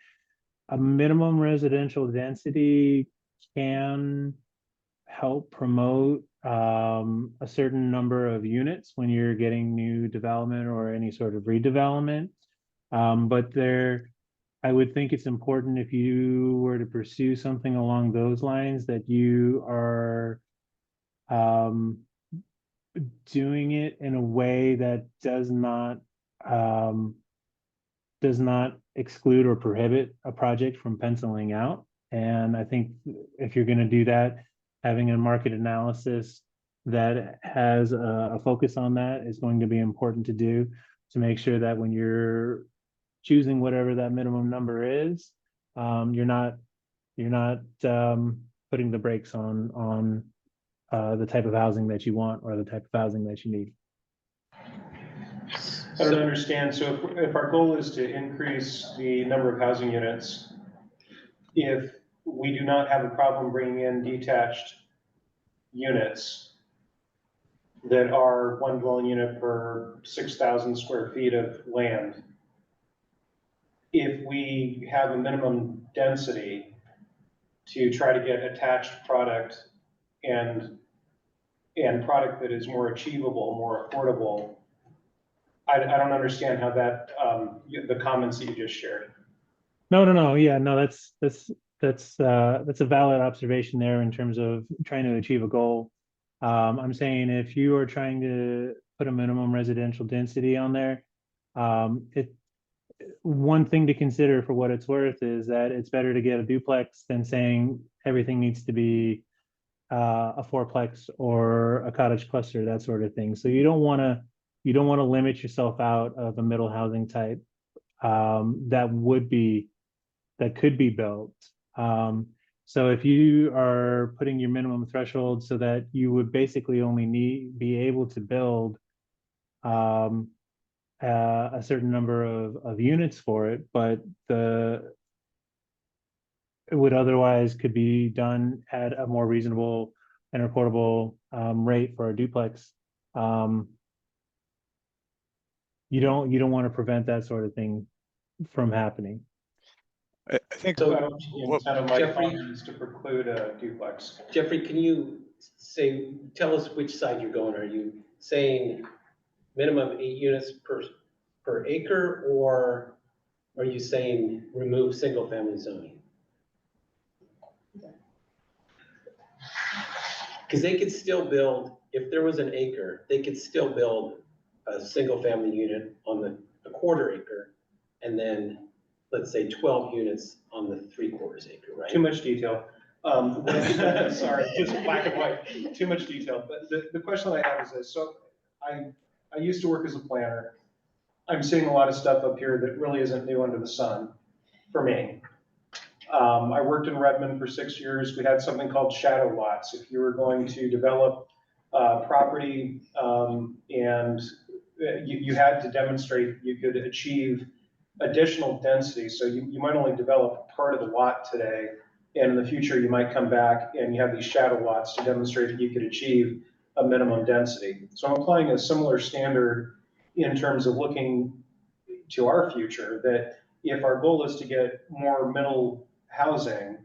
A minimum residential density can help promote a certain number of units when you're getting new development or any sort of redevelopment. But I would think it's important, if you were to pursue something along those lines, that you are doing it in a way that does not exclude or prohibit a project from penciling out. And I think if you're going to do that, having a market analysis that has a focus on that is going to be important to do, to make sure that when you're choosing whatever that minimum number is, you're not putting the brakes on the type of housing that you want or the type of housing that you need. I don't understand. So if our goal is to increase the number of housing units, if we do not have a problem bringing in detached units that are one dwelling unit per 6,000 square feet of land, if we have a minimum density to try to get attached product and product that is more achievable, more affordable, I don't understand how that, the comments that you just shared. No. Yeah, no, that's a valid observation there in terms of trying to achieve a goal. I'm saying if you are trying to put a minimum residential density on there, one thing to consider for what it's worth is that it's better to get a duplex than saying everything needs to be a fourplex or a cottage cluster, that sort of thing. So you don't want to limit yourself out of a middle housing type that could be built. So if you are putting your minimum threshold so that you would basically only be able to build a certain number of units for it, but it would otherwise could be done at a more reasonable and affordable rate for a duplex. You don't want to prevent that sort of thing from happening. I think So instead of my Jeffrey, comment is to preclude a duplex. Jeffrey, can you tell us which side you're going? Are you saying minimum 8 units per acre, or are you saying remove single family zoning? Because they could still build, if there was an acre, they could still build a single family unit on a quarter acre, and then let's say 12 units on the 3/4 acre, right? Too much detail. Sorry, just black and white, too much detail. But the question I have is this. So I used to work as a planner. I'm seeing a lot of stuff up here that really isn't new under the sun for me. I worked in Redmond for 6 years. We had something called shadow lots. If you were going to develop property and you had to demonstrate you could achieve additional density. So you might only develop part of the lot today, and in the future you might come back and you have these shadow lots to demonstrate that you could achieve a minimum density. So I'm applying a similar standard in terms of looking to our future, that if our goal is to get more middle housing,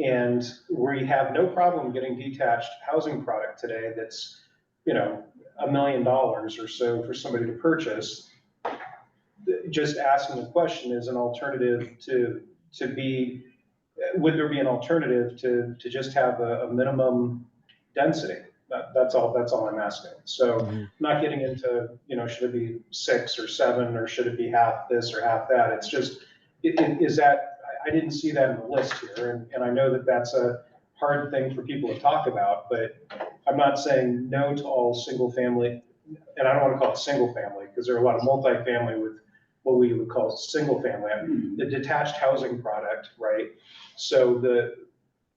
and we have no problem getting detached housing product today that's, $1 million or so for somebody to purchase, just asking the question is an alternative would there be an alternative to just have a minimum density? That's all I'm asking. So not getting into, should it be 6 or 7, or should it be half this or half that? It's just, is that, I didn't see that in the list here. And I know that that's a hard thing for people to talk about, but I'm not saying no to all single family. And I don't want to call it single family, because there are a lot of multifamily with what we would call single family, the detached housing product, right? So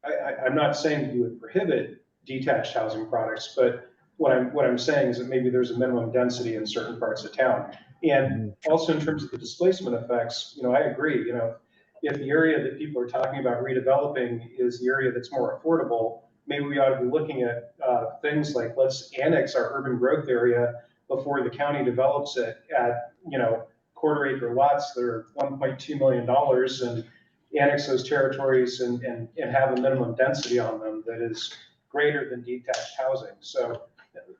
I'm not saying you would prohibit detached housing products, but what I'm saying is that maybe there's a minimum density in certain parts of town. And also in terms of the displacement effects, you know, I agree, you know, if the area that people are talking about redeveloping is the area that's more affordable, maybe we ought to be looking at things like, let's annex our urban growth area before the county develops it at, you know, quarter acre lots that are $1.2 million, and annex those territories and have a minimum density on them that is greater than detached housing. So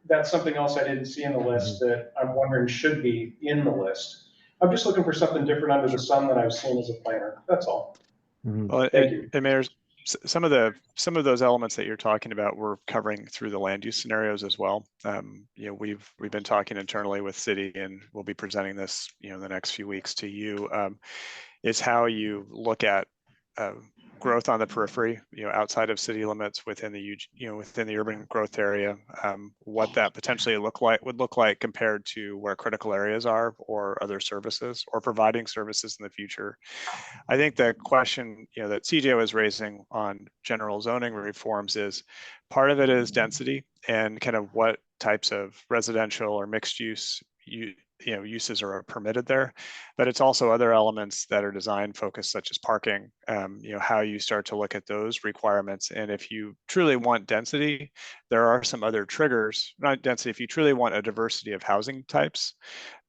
that's something else I didn't see in the list that I'm wondering should be in the list. I'm just looking for something different under the sun that I've seen as a planner. That's all. Well, Thank you. and Mayor, some of those elements that you're talking about, we're covering through the land use scenarios as well. You know, we've been talking internally with city, and we'll be presenting this, you know, in the next few weeks to you. Is how you look at growth on the periphery, you know, outside of city limits, within the urban growth area, what that potentially would look like compared to where critical areas are, or other services, or providing services in the future. I think the question, you know, that CJ was raising on general zoning reforms is, part of it is density and kind of what types of residential or mixed use uses are permitted there, but it's also other elements that are design focused, such as parking, you know, how you start to look at those requirements. And if you truly want density, there are some other triggers, not density, if you truly want a diversity of housing types,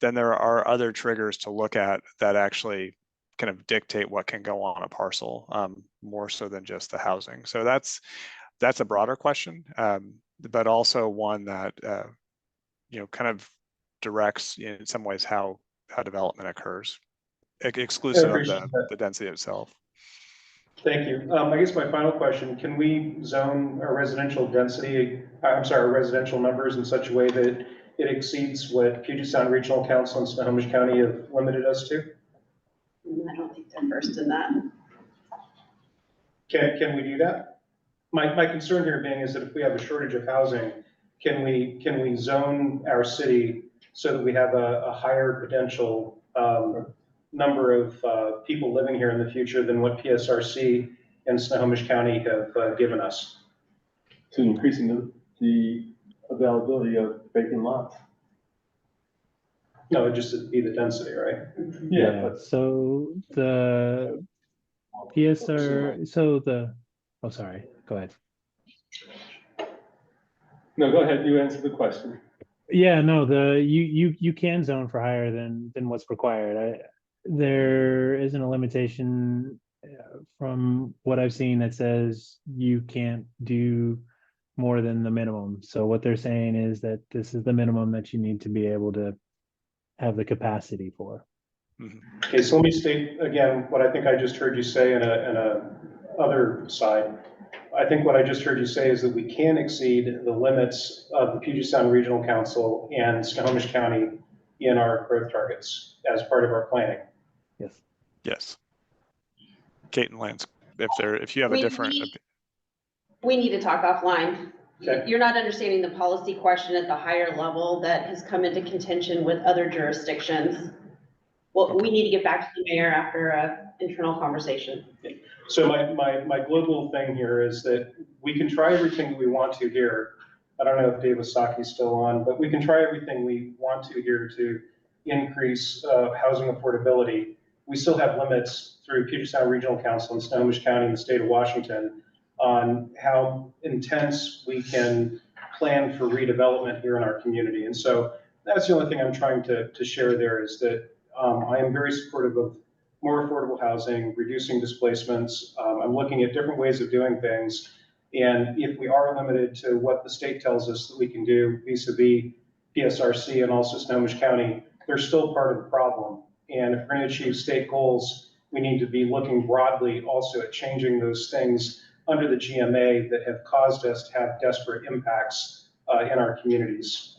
then there are other triggers to look at that actually kind of dictate what can go on a parcel, more so than just the housing. So that's a broader question, but also one that, you know, kind of directs in some ways how development occurs, exclusive of the density itself. Thank you. I guess my final question, can we zone our residential density, I'm sorry, our residential numbers in such a way that it exceeds what Puget Sound Regional Council and Snohomish County have limited us to? I don't think they're versed in that. Can we do that? My concern here being is that if we have a shortage of housing, can we zone our city so that we have a higher potential number of people living here in the future than what PSRC and Snohomish County have given us? To increasing the availability of vacant lots. No, it'd just be the density, right? Yeah, so the oh, sorry, go ahead. No, go ahead, you answer the question. Yeah, no, you can zone for higher than what's required. There isn't a limitation from what I've seen that says you can't do more than the minimum. So what they're saying is that this is the minimum that you need to be able to have the capacity for. Okay, so let me state again what I think I just heard you say in a other side. I think what I just heard you say is that we can exceed the limits of the Puget Sound Regional Council and Snohomish County in our growth targets as part of our planning. Yes. Yes. Kate and Lance, if you have a different. We need to talk offline. Okay. You're not understanding the policy question at the higher level that has come into contention with other jurisdictions. Well, we need to get back to the mayor after an internal conversation. So my global thing here is that we can try everything we want to here. I don't know if Dave Osaki's still on, but we can try everything we want to here to increase housing affordability. We still have limits through Puget Sound Regional Council and Snohomish County in the state of Washington on how intense we can plan for redevelopment here in our community. And so that's the only thing I'm trying to share there, is that I am very supportive of more affordable housing, reducing displacements. I'm looking at different ways of doing things. And if we are limited to what the state tells us that we can do vis-a-vis PSRC and also Snohomish County, they're still part of the problem. And if we're going to achieve state goals, we need to be looking broadly also at changing those things under the GMA that have caused us to have desperate impacts in our communities.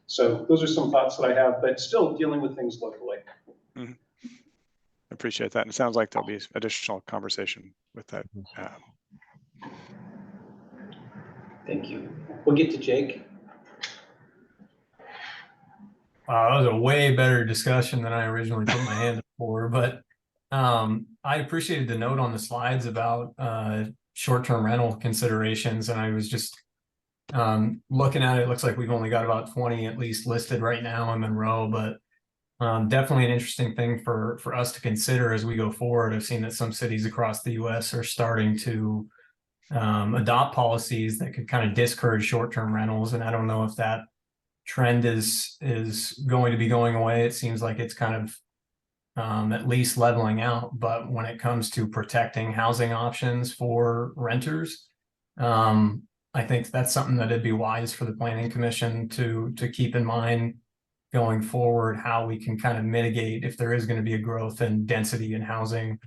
So those are some thoughts that I have, but still dealing with things locally. Mm-hmm. Appreciate that. And it sounds like there'll be additional conversation with that. Thank you. We'll get to Jake. That was a way better discussion than I originally put my hand up for, but I appreciated the note on the slides about short-term rental considerations, and I was just Looking at it, it looks like we've only got about 20 at least listed right now in Monroe, but definitely an interesting thing for us to consider as we go forward. I've seen that some cities across the US are starting to adopt policies that could kind of discourage short-term rentals. And I don't know if that trend is going to be going away. It seems like it's kind of at least leveling out. But when it comes to protecting housing options for renters, I think that's something that it'd be wise for the Planning Commission to keep in mind going forward, how we can kind of mitigate if there is going to be a growth in density in housing,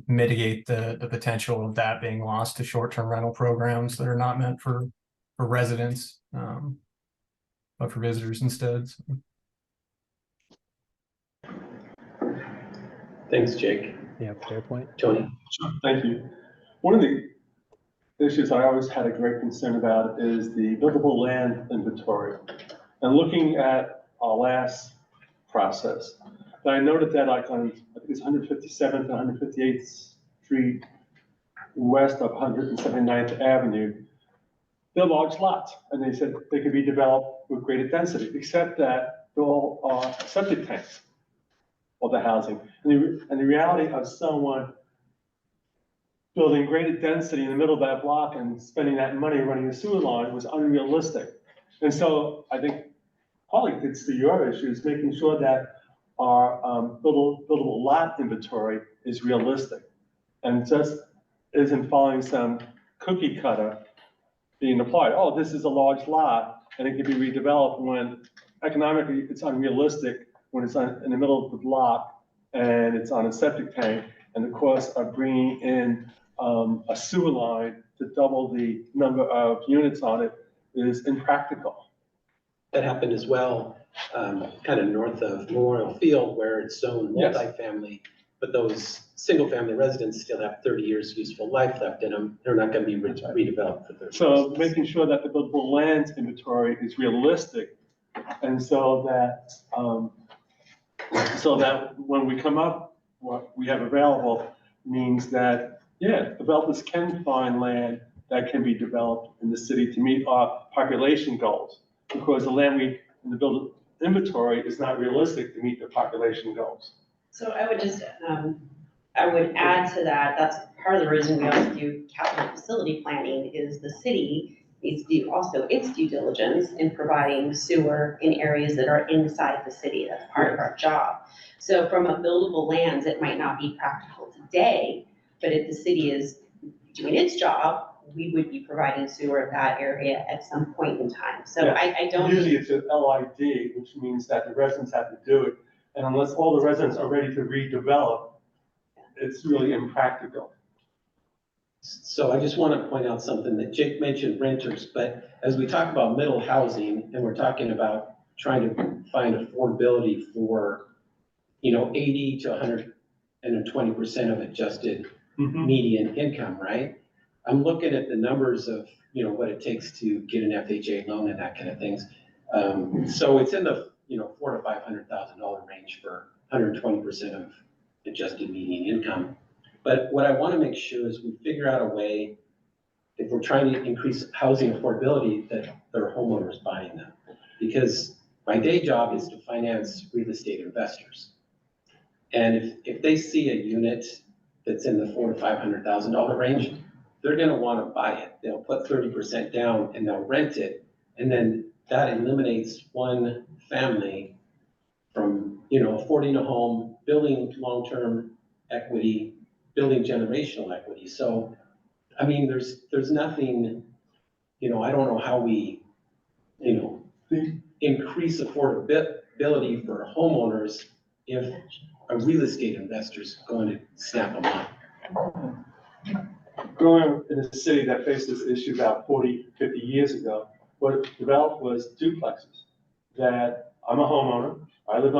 mitigate the potential of that being lost to short-term rental programs that are not meant for residents, but for visitors instead. Thanks, Jake. Yeah, fair point. Tony. Sure, thank you. One of the issues I always had a great concern about is the buildable land inventory. And looking at our last process, I noted that like on, I think it's 157th and 158th Street, west of 179th Avenue, they're large lots, and they said they could be developed with greater density, except that they're all septic tanks for the housing. And the reality of someone building greater density in the middle of that block and spending that money running a sewer line was unrealistic. And so I think probably gets to your issues, making sure that our buildable lot inventory is realistic and just isn't following some cookie cutter being applied. Oh, this is a large lot and it can be redeveloped, when economically it's unrealistic when it's in the middle of the block and it's on a septic tank, and the cost of bringing in a sewer line to double the number of units on it is impractical. That happened as well, kind of north of Memorial Field, where it's zoned multifamily, but those single-family residents still have 30 years useful life left in them. They're not going to be redeveloped for 30 years. So making sure that the buildable land inventory is realistic, and so that when we come up, what we have available means that, yeah, developers can find land that can be developed in the city to meet our population goals, because the land in the buildable inventory is not realistic to meet the population goals. So I would just, I would add to that, that's part of the reason we always do capital facility planning, is the city needs to do also its due diligence in providing sewer in areas that are inside the city. That's part of our job. So from a buildable lands, it might not be practical today, but if the city is doing its job, we would be providing sewer in that area at some point in time. So yeah. I don't. Usually it's an LID, which means that the residents have to do it. And unless all the residents are ready to redevelop, it's really impractical. So I just want to point out something that Jake mentioned, renters, but as we talk about middle housing, and we're talking about trying to find affordability for, 80 to 120% of adjusted median income, right? I'm looking at the numbers of, what it takes to get an FHA loan and that kind of things. So it's in the, $400,000 to $500,000 range for 120% of adjusted median income. But what I want to make sure is we figure out a way, if we're trying to increase housing affordability, that there are homeowners buying them. Because my day job is to finance real estate investors. And if they see a unit that's in the $400,000 to $500,000 range, they're going to want to buy it. They'll put 30% down and they'll rent it. And then that eliminates one family from, affording a home, building long-term equity, building generational equity. So, I mean, there's nothing, I don't know how we, increase affordability for homeowners if a real estate investor is going to snap them up. Growing up in a city that faced this issue about 40, 50 years ago, what developed was duplexes. That I'm a homeowner, I live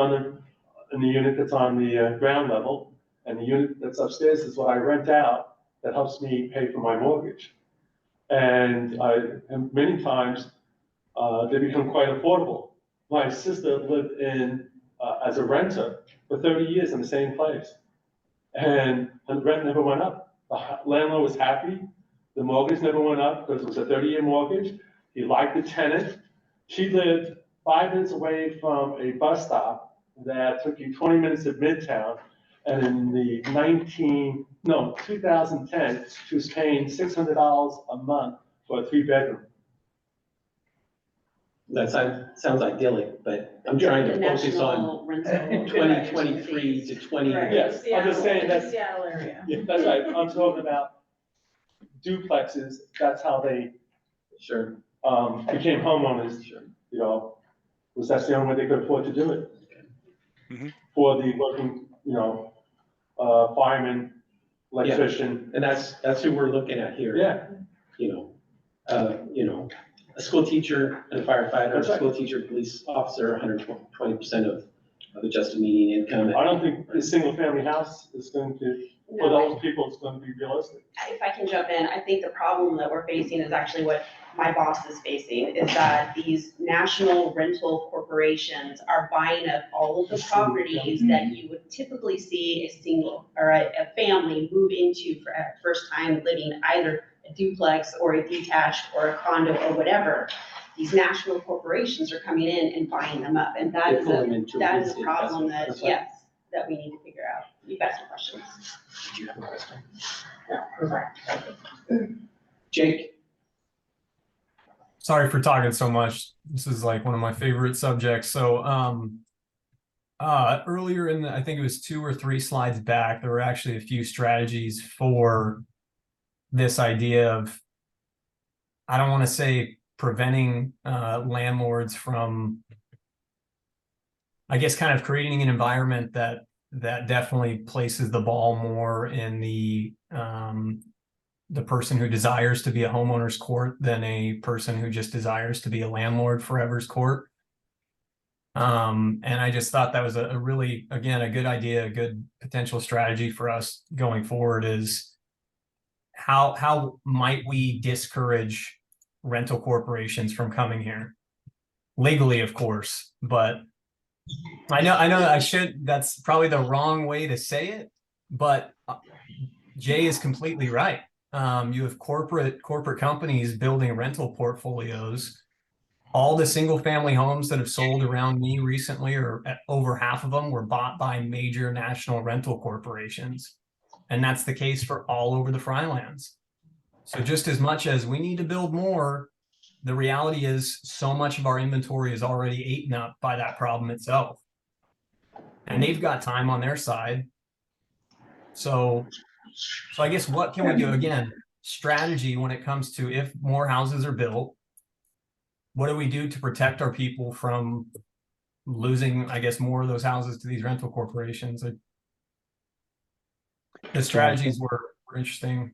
in the unit that's on the ground level, and the unit that's upstairs is what I rent out that helps me pay for my mortgage. And many times they become quite affordable. My sister lived as a renter for 30 years in the same place, and the rent never went up. The landlord was happy. The mortgage never went up because it was a 30-year mortgage. He liked the tenant. She lived 5 minutes away from a bus stop that took you 20 minutes to Midtown. And in the 2010, she was paying $600 a month for a 3-bedroom. That sounds idyllic, but I'm trying to focus on 2023 to 20. Yes, I'm just saying that's. Seattle area. Yeah, that's right. I'm talking about duplexes. That's how they Sure. Became homeowners. Sure. You know, was that's the only way they could afford to do it. Mm-hmm. For the working, fireman, electrician. And that's who we're looking at here. Yeah. A school teacher and a firefighter, That's right. school teacher, police officer, 120% of adjusted median income. I don't think a single family house is going to, for those people, it's going to be realistic. If I can jump in, I think the problem that we're facing is actually what my boss is facing, is that these national rental corporations are buying up all of the properties that you would typically see a single or a family move into for a first time living, either a duplex or a detached or a condo or whatever. These national corporations are coming in and buying them up, and that is a problem that, yes, that we need to figure out. You've got some questions. Do you have a question? Yeah. Jake? Sorry for talking so much. This is like one of my favorite subjects. So earlier in I think it was 2 or 3 slides back, there were actually a few strategies for this idea of, I don't want to say preventing landlords from, I guess, kind of creating an environment that definitely places the ball more in the person who desires to be a homeowner's court than a person who just desires to be a landlord forever's court. And I just thought that was a really, again, a good idea, a good potential strategy for us going forward is how might we discourage rental corporations from coming here? Legally, of course, but I know that's probably the wrong way to say it, but Jay is completely right. You have corporate companies building rental portfolios. All the single family homes that have sold around me recently, or over half of them, were bought by major national rental corporations. And that's the case for all over the Frylands. So just as much as we need to build more, the reality is so much of our inventory is already eaten up by that problem itself. And they've got time on their side. So I guess what can we do? Again, strategy when it comes to, if more houses are built, what do we do to protect our people from losing, I guess, more of those houses to these rental corporations? The strategies were interesting.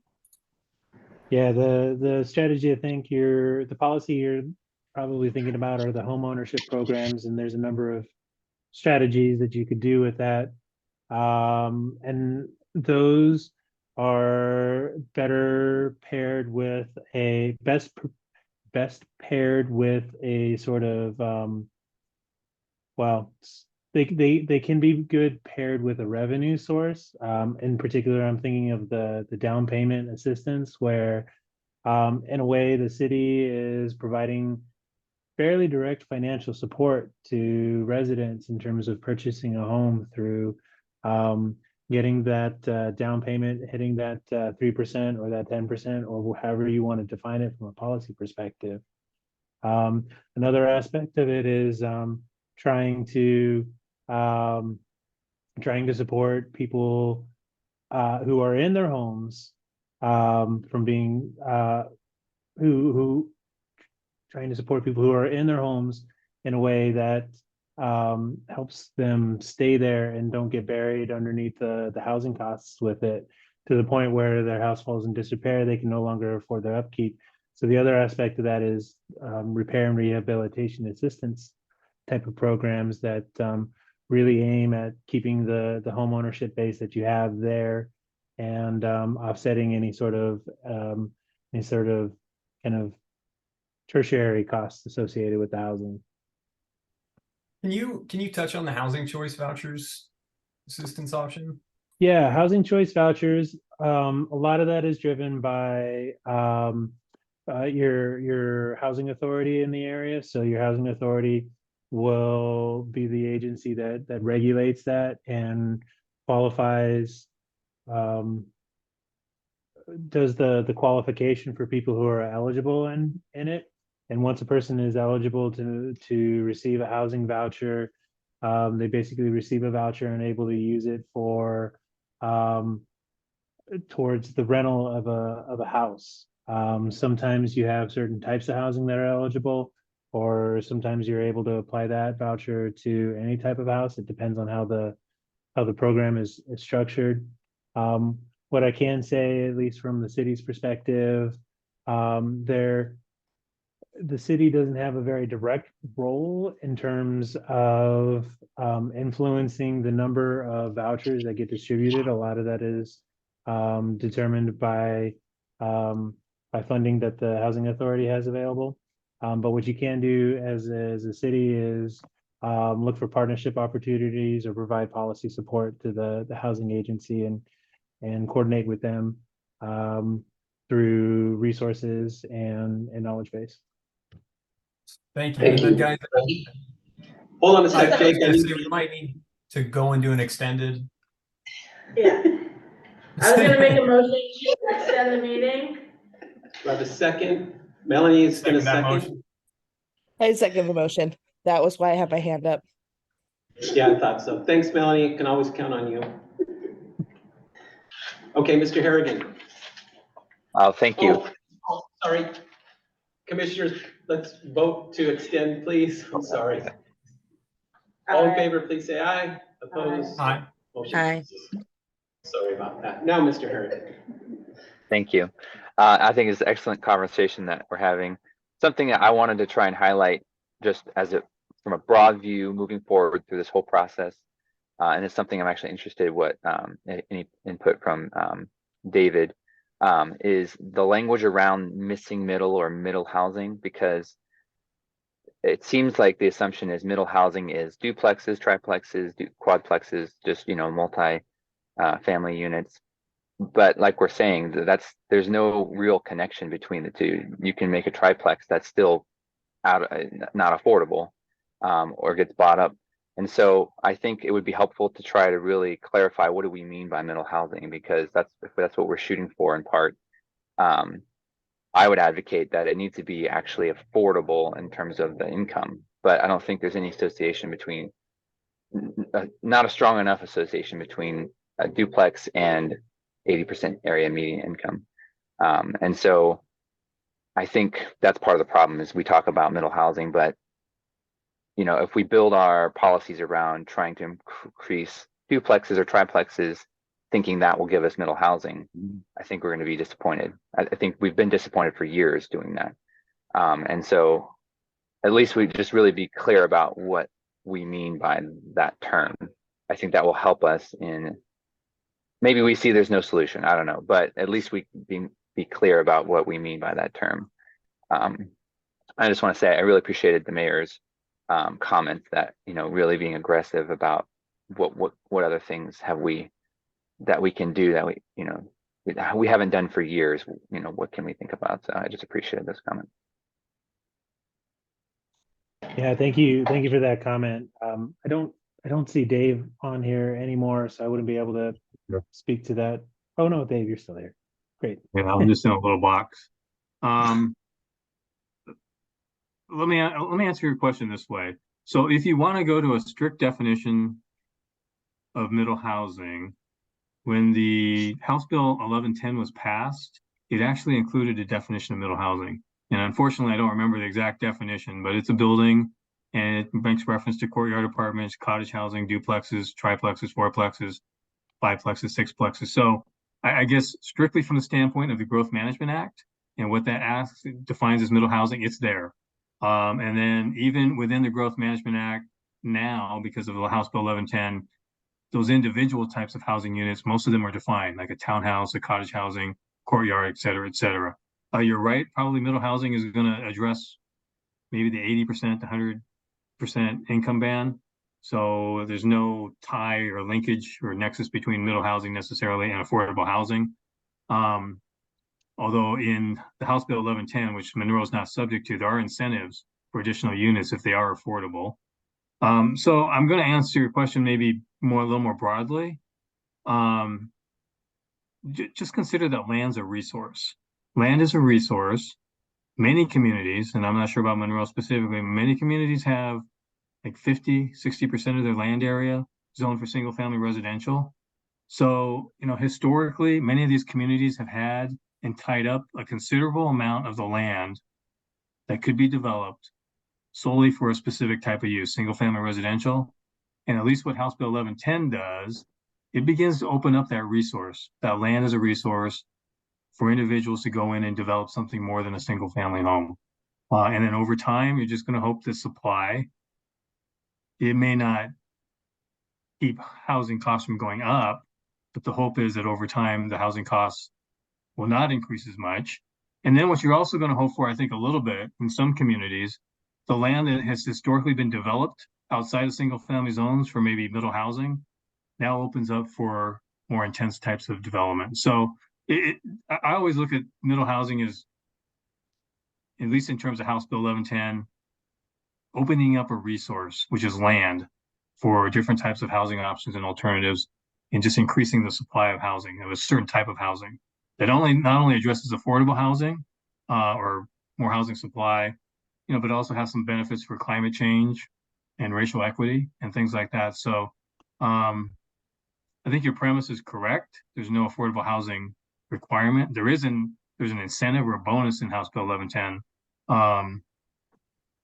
Yeah, the strategy, I think the policy you're probably thinking about are the home ownership programs, and there's a number of strategies that you could do with that. And those are better paired with a best paired with a sort of well, they can be good paired with a revenue source. In particular, I'm thinking of the down payment assistance, where in a way the city is providing fairly direct financial support to residents in terms of purchasing a home through getting that down payment, hitting that 3% or that 10%, or however you want to define it from a policy perspective. Another aspect of it is trying to support people who are in their homes from being who trying to support people who are in their homes in a way that helps them stay there and don't get buried underneath the housing costs with it, to the point where their house falls in disrepair, they can no longer afford their upkeep. So the other aspect of that is repair and rehabilitation assistance type of programs that really aim at keeping the home ownership base that you have there, and offsetting any sort of kind of tertiary costs associated with the housing. Can you touch on the housing choice vouchers assistance option? Yeah, housing choice vouchers. A lot of that is driven by your housing authority in the area. So your housing authority will be the agency that regulates that and qualifies, does the qualification for people who are eligible in it. And once a person is eligible to receive a housing voucher, they basically receive a voucher and able to use it for towards the rental of a house. Sometimes you have certain types of housing that are eligible, or sometimes you're able to apply that voucher to any type of house. It depends on how the program is structured. What I can say, at least from the city's perspective, the city doesn't have a very direct role in terms of influencing the number of vouchers that get distributed. A lot of that is determined by funding that the housing authority has available. But what you can do as a city is look for partnership opportunities or provide policy support to the housing agency and coordinate with them through resources and knowledge base. Thank you. Thank And then, you. guys, Hold on a sec, I was Jake. gonna say we might need to go and do an extended. Yeah. I was gonna make a motion to extend the meeting. Do I have a second? Melanie is gonna Second that second. motion. I second the motion. That was why I have my hand up. Yeah, I thought so. Thanks, Melanie. Can always count on you. Okay, Mr. Harrigan. Thank you. Oh, sorry. Commissioners, let's vote to extend, please. I'm sorry. All in favor, please say aye. Opposed? Aye. Motion Aye. passes. Sorry about that. Now, Mr. Harrigan. Thank you. I think it's an excellent conversation that we're having. Something that I wanted to try and highlight just from a broad view moving forward through this whole process. And it's something I'm actually interested in what any input from David is the language around missing middle or middle housing, because it seems like the assumption is middle housing is duplexes, triplexes, quadplexes, just, multi family units. But like we're saying, there's no real connection between the two. You can make a triplex that's still not affordable, or gets bought up. And so I think it would be helpful to try to really clarify what do we mean by middle housing, because that's what we're shooting for in part. I would advocate that it needs to be actually affordable in terms of the income, but I don't think there's any association between, not a strong enough association between a duplex and 80% area median income. And so I think that's part of the problem is we talk about middle housing, but if we build our policies around trying to increase duplexes or triplexes, thinking that will give us middle housing, I think we're going to be disappointed. I think we've been disappointed for years doing that. And so at least we just really be clear about what we mean by that term. I think that will help us in, maybe we see there's no solution, I don't know, but at least we be clear about what we mean by that term. I just want to say I really appreciated the mayor's comments that, really being aggressive about what other things that we can do that we haven't done for years. What can we think about? So I just appreciated this comment. Yeah, thank you for that comment. I don't see Dave on here anymore, so I wouldn't be able to speak to that. Oh no, Dave, you're still here. Great. Yeah, I'm just in a little box. Let me answer your question this way. So if you want to go to a strict definition of middle housing, when the House Bill 1110 was passed, it actually included a definition of middle housing. And unfortunately, I don't remember the exact definition, but it's a building and it makes reference to courtyard apartments, cottage housing, duplexes, triplexes, fourplexes, fiveplexes, sixplexes. So I guess strictly from the standpoint of the Growth Management Act and what that defines as middle housing, it's there. And then even within the Growth Management Act now, because of the House Bill 1110, those individual types of housing units, most of them are defined, like a townhouse, a cottage housing, courtyard, et cetera, et cetera. You're right, probably middle housing is going to address maybe the 80% to 100% income band. So there's no tie or linkage or nexus between middle housing necessarily and affordable housing. Although in the House Bill 1110, which Monroe is not subject to, there are incentives for additional units if they are affordable. So I'm going to answer your question maybe a little more broadly. Just consider that land's a resource. Land is a resource. Many communities, and I'm not sure about Monroe specifically, many communities have like 50–60% of their land area zoned for single family residential. So, historically, many of these communities have had and tied up a considerable amount of the land that could be developed solely for a specific type of use, single family residential. And at least what House Bill 1110 does, it begins to open up that resource, that land as a resource for individuals to go in and develop something more than a single family home. And then over time, you're just going to hope that supply, it may not keep housing costs from going up, but the hope is that over time, the housing costs will not increase as much. And then what you're also going to hope for, I think, a little bit in some communities, the land that has historically been developed outside of single family zones for maybe middle housing now opens up for more intense types of development. So I always look at middle housing as, at least in terms of House Bill 1110, opening up a resource, which is land, for different types of housing options and alternatives, and just increasing the supply of housing, of a certain type of housing that not only addresses affordable housing or more housing supply, but also has some benefits for climate change and racial equity and things like that. So I think your premise is correct. There's no affordable housing requirement. There's an incentive or a bonus in House Bill 1110.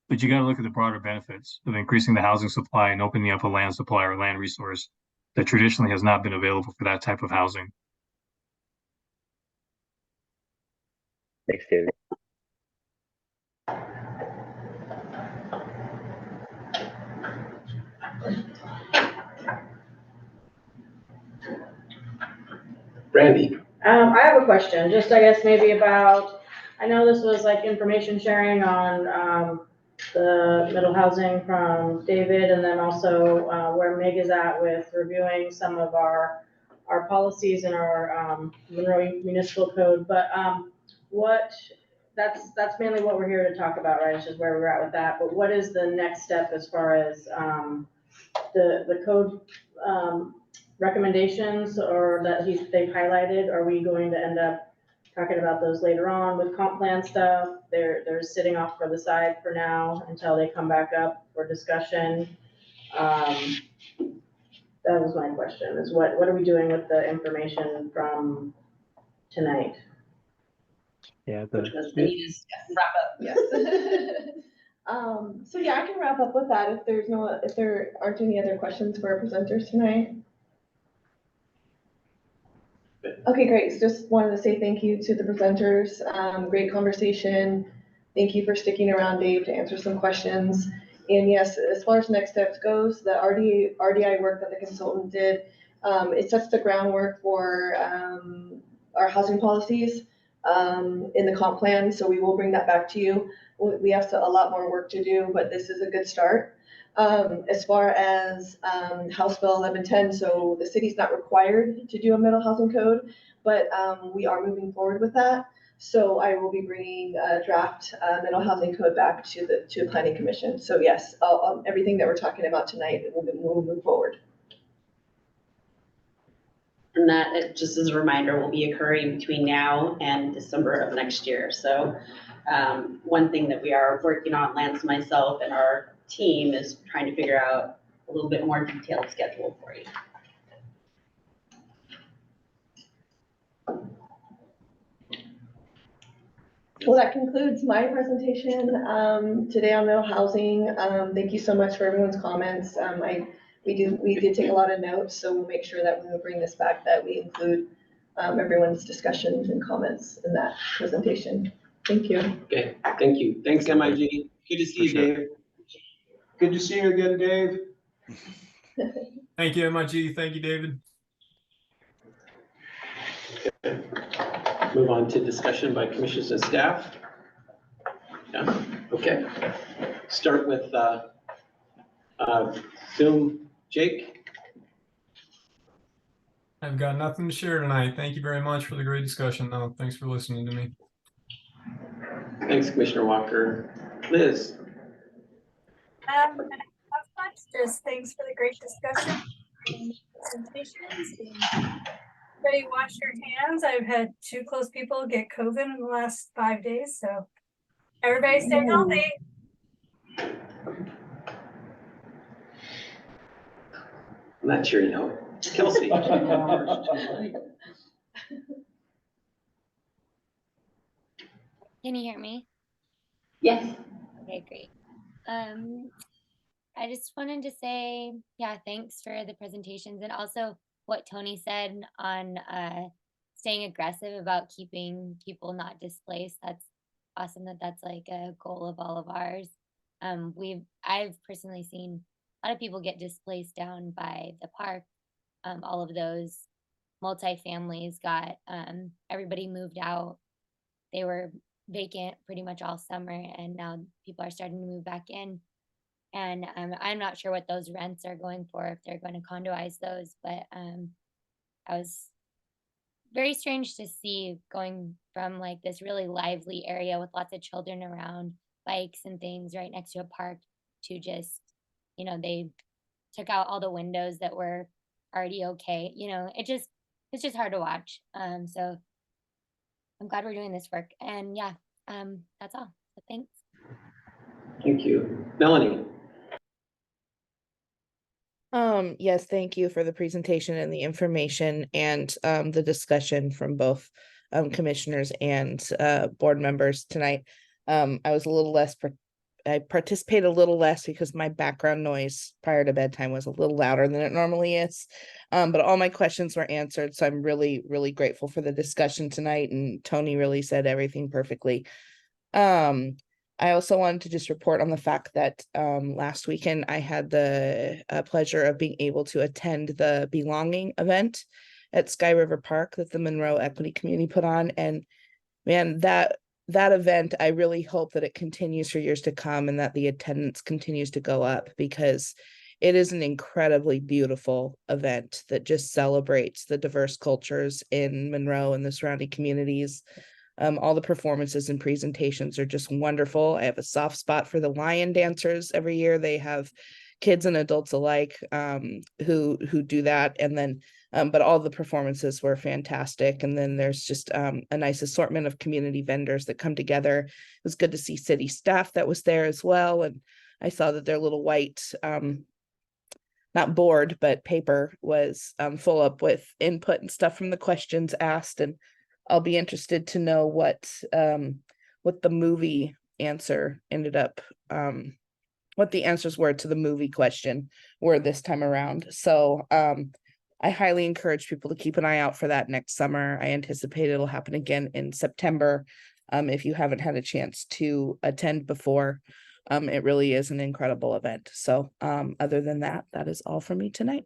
But you got to look at the broader benefits of increasing the housing supply and opening up a land supply or land resource that traditionally has not been available for that type of housing. Thanks, David. Randy. I have a question, just I guess maybe about, I know this was like information sharing on the middle housing from David, and then also where Meg is at with reviewing some of our policies in our Monroe Municipal Code. But that's mainly what we're here to talk about, right? It's just where we're at with that. But what is the next step as far as the code recommendations or that they've highlighted? Are we going to end up talking about those later on with comp plan stuff? They're sitting off for the side for now until they come back up for discussion. That was my question, is what are we doing with the information from tonight? Yeah, Which was Anita's wrap up, yes. So yeah, I can wrap up with that if there aren't any other questions for our presenters tonight. Okay, great. So just wanted to say thank you to the presenters. Great conversation. Thank you for sticking around, Dave, to answer some questions. And yes, as far as next steps goes, the RDI work that the consultant did, it sets the groundwork for our housing policies in the comp plan. So we will bring that back to you. We have a lot more work to do, but this is a good start. As far as House Bill 1110, so the city's not required to do a middle housing code, but we are moving forward with that. So I will be bringing a draft middle housing code back to the Planning Commission. So yes, everything that we're talking about tonight, we'll move forward. And that, just as a reminder, will be occurring between now and December of next year. So one thing that we are working on, Lance, myself, and our team, is trying to figure out a little bit more detailed schedule for you. Well, that concludes my presentation today on middle housing. Thank you so much for everyone's comments. We did take a lot of notes, so we'll make sure that when we bring this back that we include everyone's discussions and comments in that presentation. Thank you. Okay, thank you. Thanks, MIG. Good to see you, Dave. Good to see you again, Dave. Thank you, MIG. Thank you, David. Move on to discussion by commissioners and staff. Yeah, okay. Start with Zoom, Jake. I've got nothing to share tonight. Thank you very much for the great discussion, though. Thanks for listening to me. Thanks, Commissioner Walker. Liz? Not much, just thanks for the great discussion and presentations. Everybody wash your hands. I've had 2 close people get COVID in the last 5 days, so everybody stay healthy. On that cheery note, Kelsey? Can you hear me? Yes. Okay, great. I just wanted to say, yeah, thanks for the presentations and also what Tony said on staying aggressive about keeping people not displaced. That's awesome that that's like a goal of all of ours. I've personally seen a lot of people get displaced down by the park. All of those multi-families got everybody moved out. They were vacant pretty much all summer, and now people are starting to move back in. And I'm not sure what those rents are going for, if they're going to condoize those, but I was very strange to see going from like this really lively area with lots of children around, bikes and things right next to a park, to just, they took out all the windows that were already okay. It's just hard to watch. So I'm glad we're doing this work. And yeah, that's all. So thanks. Thank you. Melanie? Yes, thank you for the presentation and the information and the discussion from both commissioners and board members tonight. I was a little less, I participated a little less because my background noise prior to bedtime was a little louder than it normally is. But all my questions were answered. So I'm really, really grateful for the discussion tonight. And Tony really said everything perfectly. I also wanted to just report on the fact that last weekend I had the pleasure of being able to attend the Belonging event at Sky River Park that the Monroe Equity Community put on. And man, that event, I really hope that it continues for years to come and that the attendance continues to go up, because it is an incredibly beautiful event that just celebrates the diverse cultures in Monroe and the surrounding communities. All the performances and presentations are just wonderful. I have a soft spot for the lion dancers every year. They have kids and adults alike who do that. And then, but all the performances were fantastic. And then there's just a nice assortment of community vendors that come together. It was good to see city staff that was there as well. And I saw that their little white, not board, but paper was full up with input and stuff from the questions asked. And I'll be interested to know what the movie answer ended up, what the answers were to the movie question were this time around. So I highly encourage people to keep an eye out for that next summer. I anticipate it'll happen again in September. If you haven't had a chance to attend before, it really is an incredible event. So other than that, that is all for me tonight.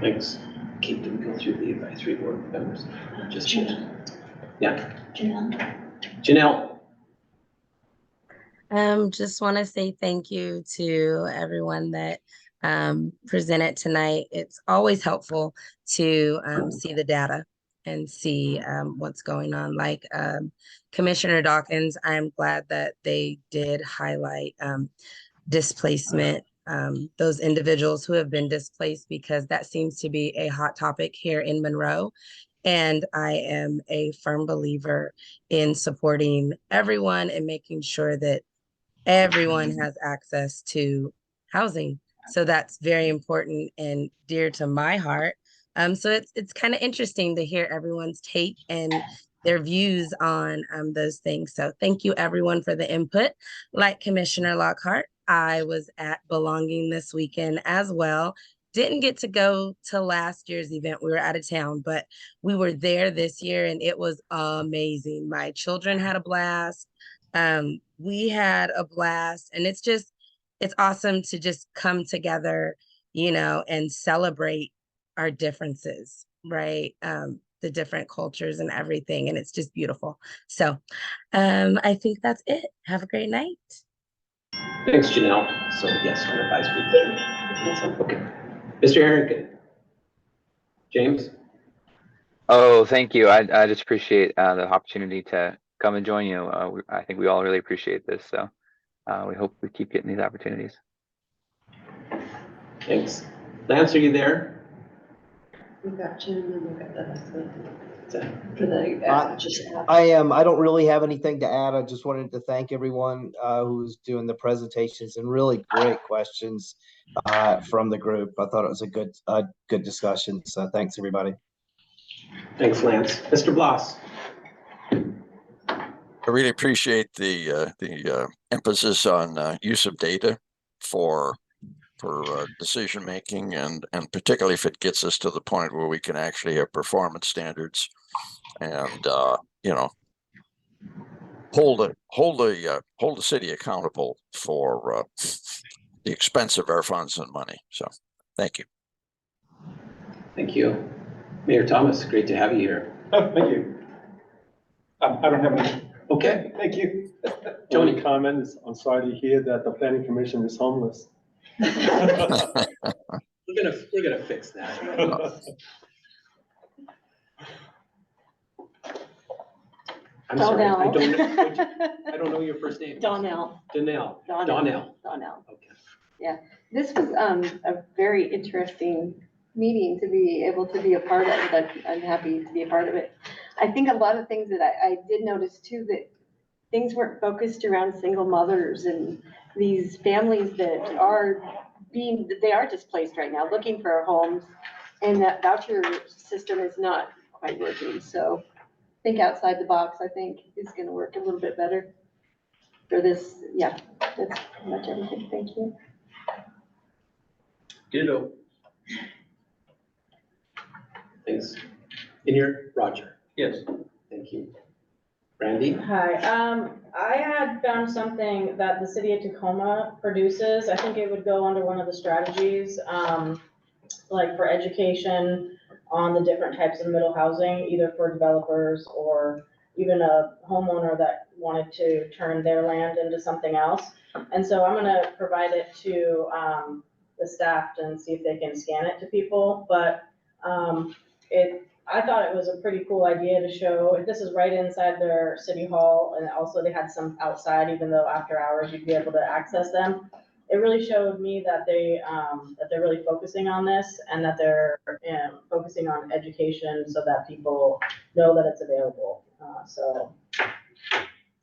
Thanks. Kate, did we go through the advisory board members? Just Janelle. Yeah. Janelle. Just want to say thank you to everyone that presented tonight. It's always helpful to see the data and see what's going on. Like Commissioner Dawkins, I'm glad that they did highlight displacement, those individuals who have been displaced, because that seems to be a hot topic here in Monroe. And I am a firm believer in supporting everyone and making sure that everyone has access to housing. So that's very important and dear to my heart. So it's kind of interesting to hear everyone's take and their views on those things. So thank you everyone for the input. Like Commissioner Lockhart, I was at Belonging this weekend as well. Didn't get to go to last year's event. We were out of town, but we were there this year and it was amazing. My children had a blast. We had a blast, and it's awesome to just come together, and celebrate our differences, right? The different cultures and everything, and it's just beautiful. So I think that's it. Have a great night. Thanks, Janelle. So yes, on advisory. Okay. Mr. Harrington. James? Oh, thank you. I just appreciate the opportunity to come and join you. I think we all really appreciate this. So we hope we keep getting these opportunities. Thanks. Lance, are you there? We've got Jim and we've got the rest of it. For the, I am. I don't really have anything to add. I just wanted to thank everyone who's doing the presentations and really great questions from the group. I thought it was a good discussion. So thanks, everybody. Thanks, Lance. Mr. Bloss. I really appreciate the emphasis on use of data for decision making, and particularly if it gets us to the point where we can actually have performance standards, and hold the city accountable for the expense of our funds and money. So, thank you. Thank you, Mayor Thomas. Great to have you here. Oh, thank you. I don't have any. Okay. Thank you. Tony. Only comment is, I'm sorry to hear that the planning commission is homeless. We're gonna fix that. I'm sorry, I don't know your first name. Donnell. Donnell. Donnell. Okay. Yeah, this was a very interesting meeting to be able to be a part of. I'm happy to be a part of it. I think a lot of things that I did notice too, that things weren't focused around single mothers and these families that they are displaced right now, looking for homes, and that voucher system is not quite working. So think outside the box, I think, is going to work a little bit better for this. Yeah, that's pretty much everything. Thank you. Ditto. Thanks. In here, Roger. Yes. Thank you. Randy? Hi, I had found something that the city of Tacoma produces. I think it would go under one of the strategies, like for education on the different types of middle housing, either for developers or even a homeowner that wanted to turn their land into something else. And so I'm gonna provide it to the staff and see if they can scan it to people. But I thought it was a pretty cool idea to show, this is right inside their city hall, and also they had some outside, even though after hours you'd be able to access them. It really showed me that they're really focusing on this, and that they're focusing on education so that people know that it's available. So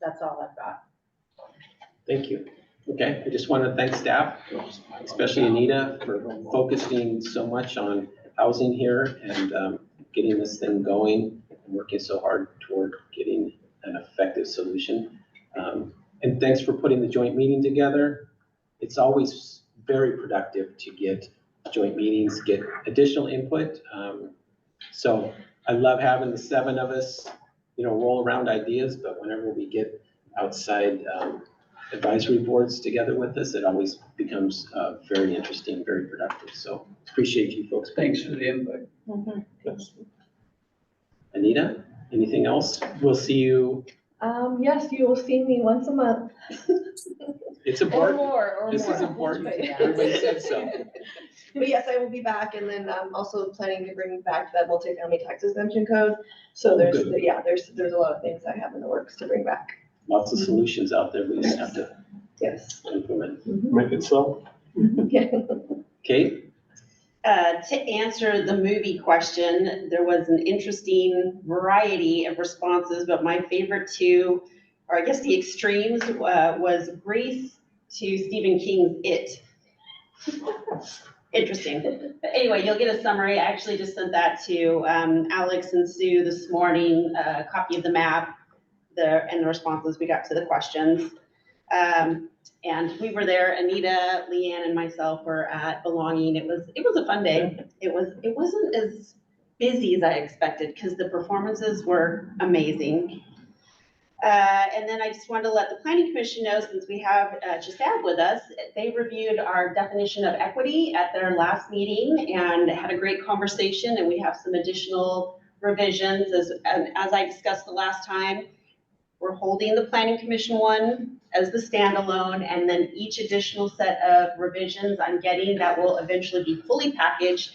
that's all I've got. Thank you. Okay, I just want to thank staff, especially Anita, for focusing so much on housing here and getting this thing going and working so hard toward getting an effective solution. And thanks for putting the joint meeting together. It's always very productive to get joint meetings, get additional input. So I love having the 7 of us, roll around ideas, but whenever we get outside advisory boards together with us, it always becomes very interesting, very productive. So appreciate you folks. Thanks for the input. Mm-hmm. Anita, anything else? We'll see you. Yes, you will see me once a month. It's important. Or This more. is important. Everybody said so. But yes, I will be back, and then I'm also planning to bring back the multifamily tax exemption code. So there's a lot of things I have in the works to bring back. Lots of solutions out there. We just have to implement. Make it so. Kate? To answer the movie question, there was an interesting variety of responses, but my favorite 2, or I guess the extremes, was Grace to Stephen King's It. Interesting. But anyway, you'll get a summary. I actually just sent that to Alex and Sue this morning, a copy of the map and the responses we got to the questions. And we were there, Anita, Leanne, and myself were at Belonging. It was a fun day. It wasn't as busy as I expected because the performances were amazing. And then I just wanted to let the Planning Commission know, since we have CHSAB with us, they reviewed our definition of equity at their last meeting and had a great conversation, and we have some additional revisions. As I discussed the last time, we're holding the Planning Commission one as the standalone, and then each additional set of revisions I'm getting that will eventually be fully packaged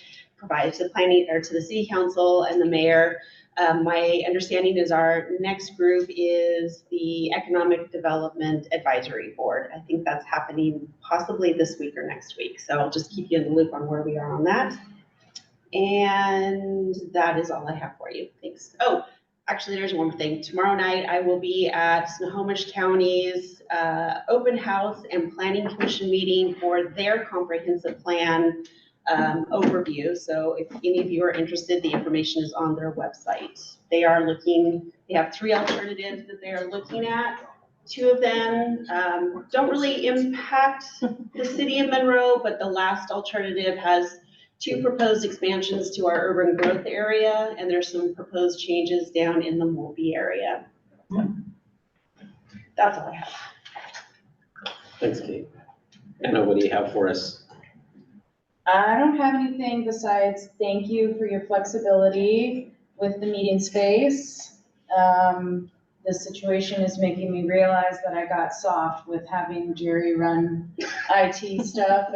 provided to the planning or to the city council and the mayor. My understanding is our next group is the Economic Development Advisory Board. I think that's happening possibly this week or next week. So I'll just keep you in the loop on where we are on that. And that is all I have for you. Thanks. Oh, actually, there's one more thing. Tomorrow night, I will be at Snohomish County's open house and planning commission meeting for their comprehensive plan overview. So if any of you are interested, the information is on their website. They have 3 alternatives that they are looking at. 2 of them don't really impact the city of Monroe, but the last alternative has 2 proposed expansions to our urban growth area, and there's some proposed changes down in the Mulvey area. So, that's all I have. Thanks, Kate. Anna, what do you have for us? I don't have anything besides thank you for your flexibility with the meeting space. This situation is making me realize that I got soft with having Jerry run IT stuff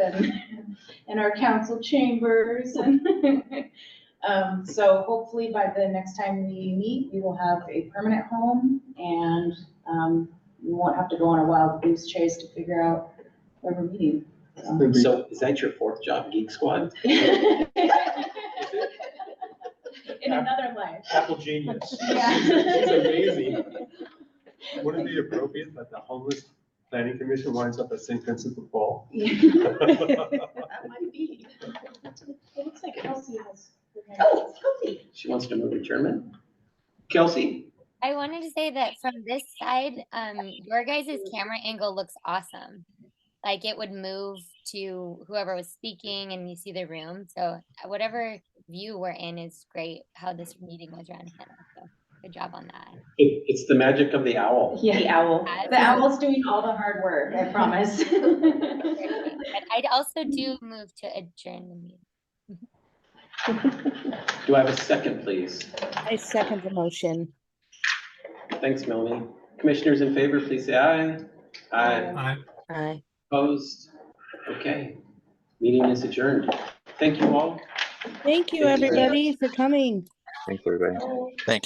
and our council chambers. And so hopefully by the next time we meet, we will have a permanent home and we won't have to go on a wild goose chase to figure out where we're meeting. So is that your 4th job, Geek Squad? In another life. Apple genius. Yeah. It's amazing. Would it be appropriate that the homeless planning commission winds up at St. Vincent de Paul? That might be. It looks like Kelsey has. Oh, Kelsey. She wants to move adjournment. Kelsey? I wanted to say that from this side, your guys' camera angle looks awesome. Like it would move to whoever was speaking and you see the room. So whatever view we're in is great, how this meeting was run. So good job on that. It's the magic of the owl. Yeah, the owl. The owl's doing all the hard work, I promise. But I'd also do move to adjourn the meeting. Do I have a second, please? I second the motion. Thanks, Melanie. Commissioners in favor, please say aye. Aye. Aye. Aye. Opposed? Okay. Meeting is adjourned. Thank you all. Thank you, Thank you. everybody, for coming. Thanks, everybody. Thank you.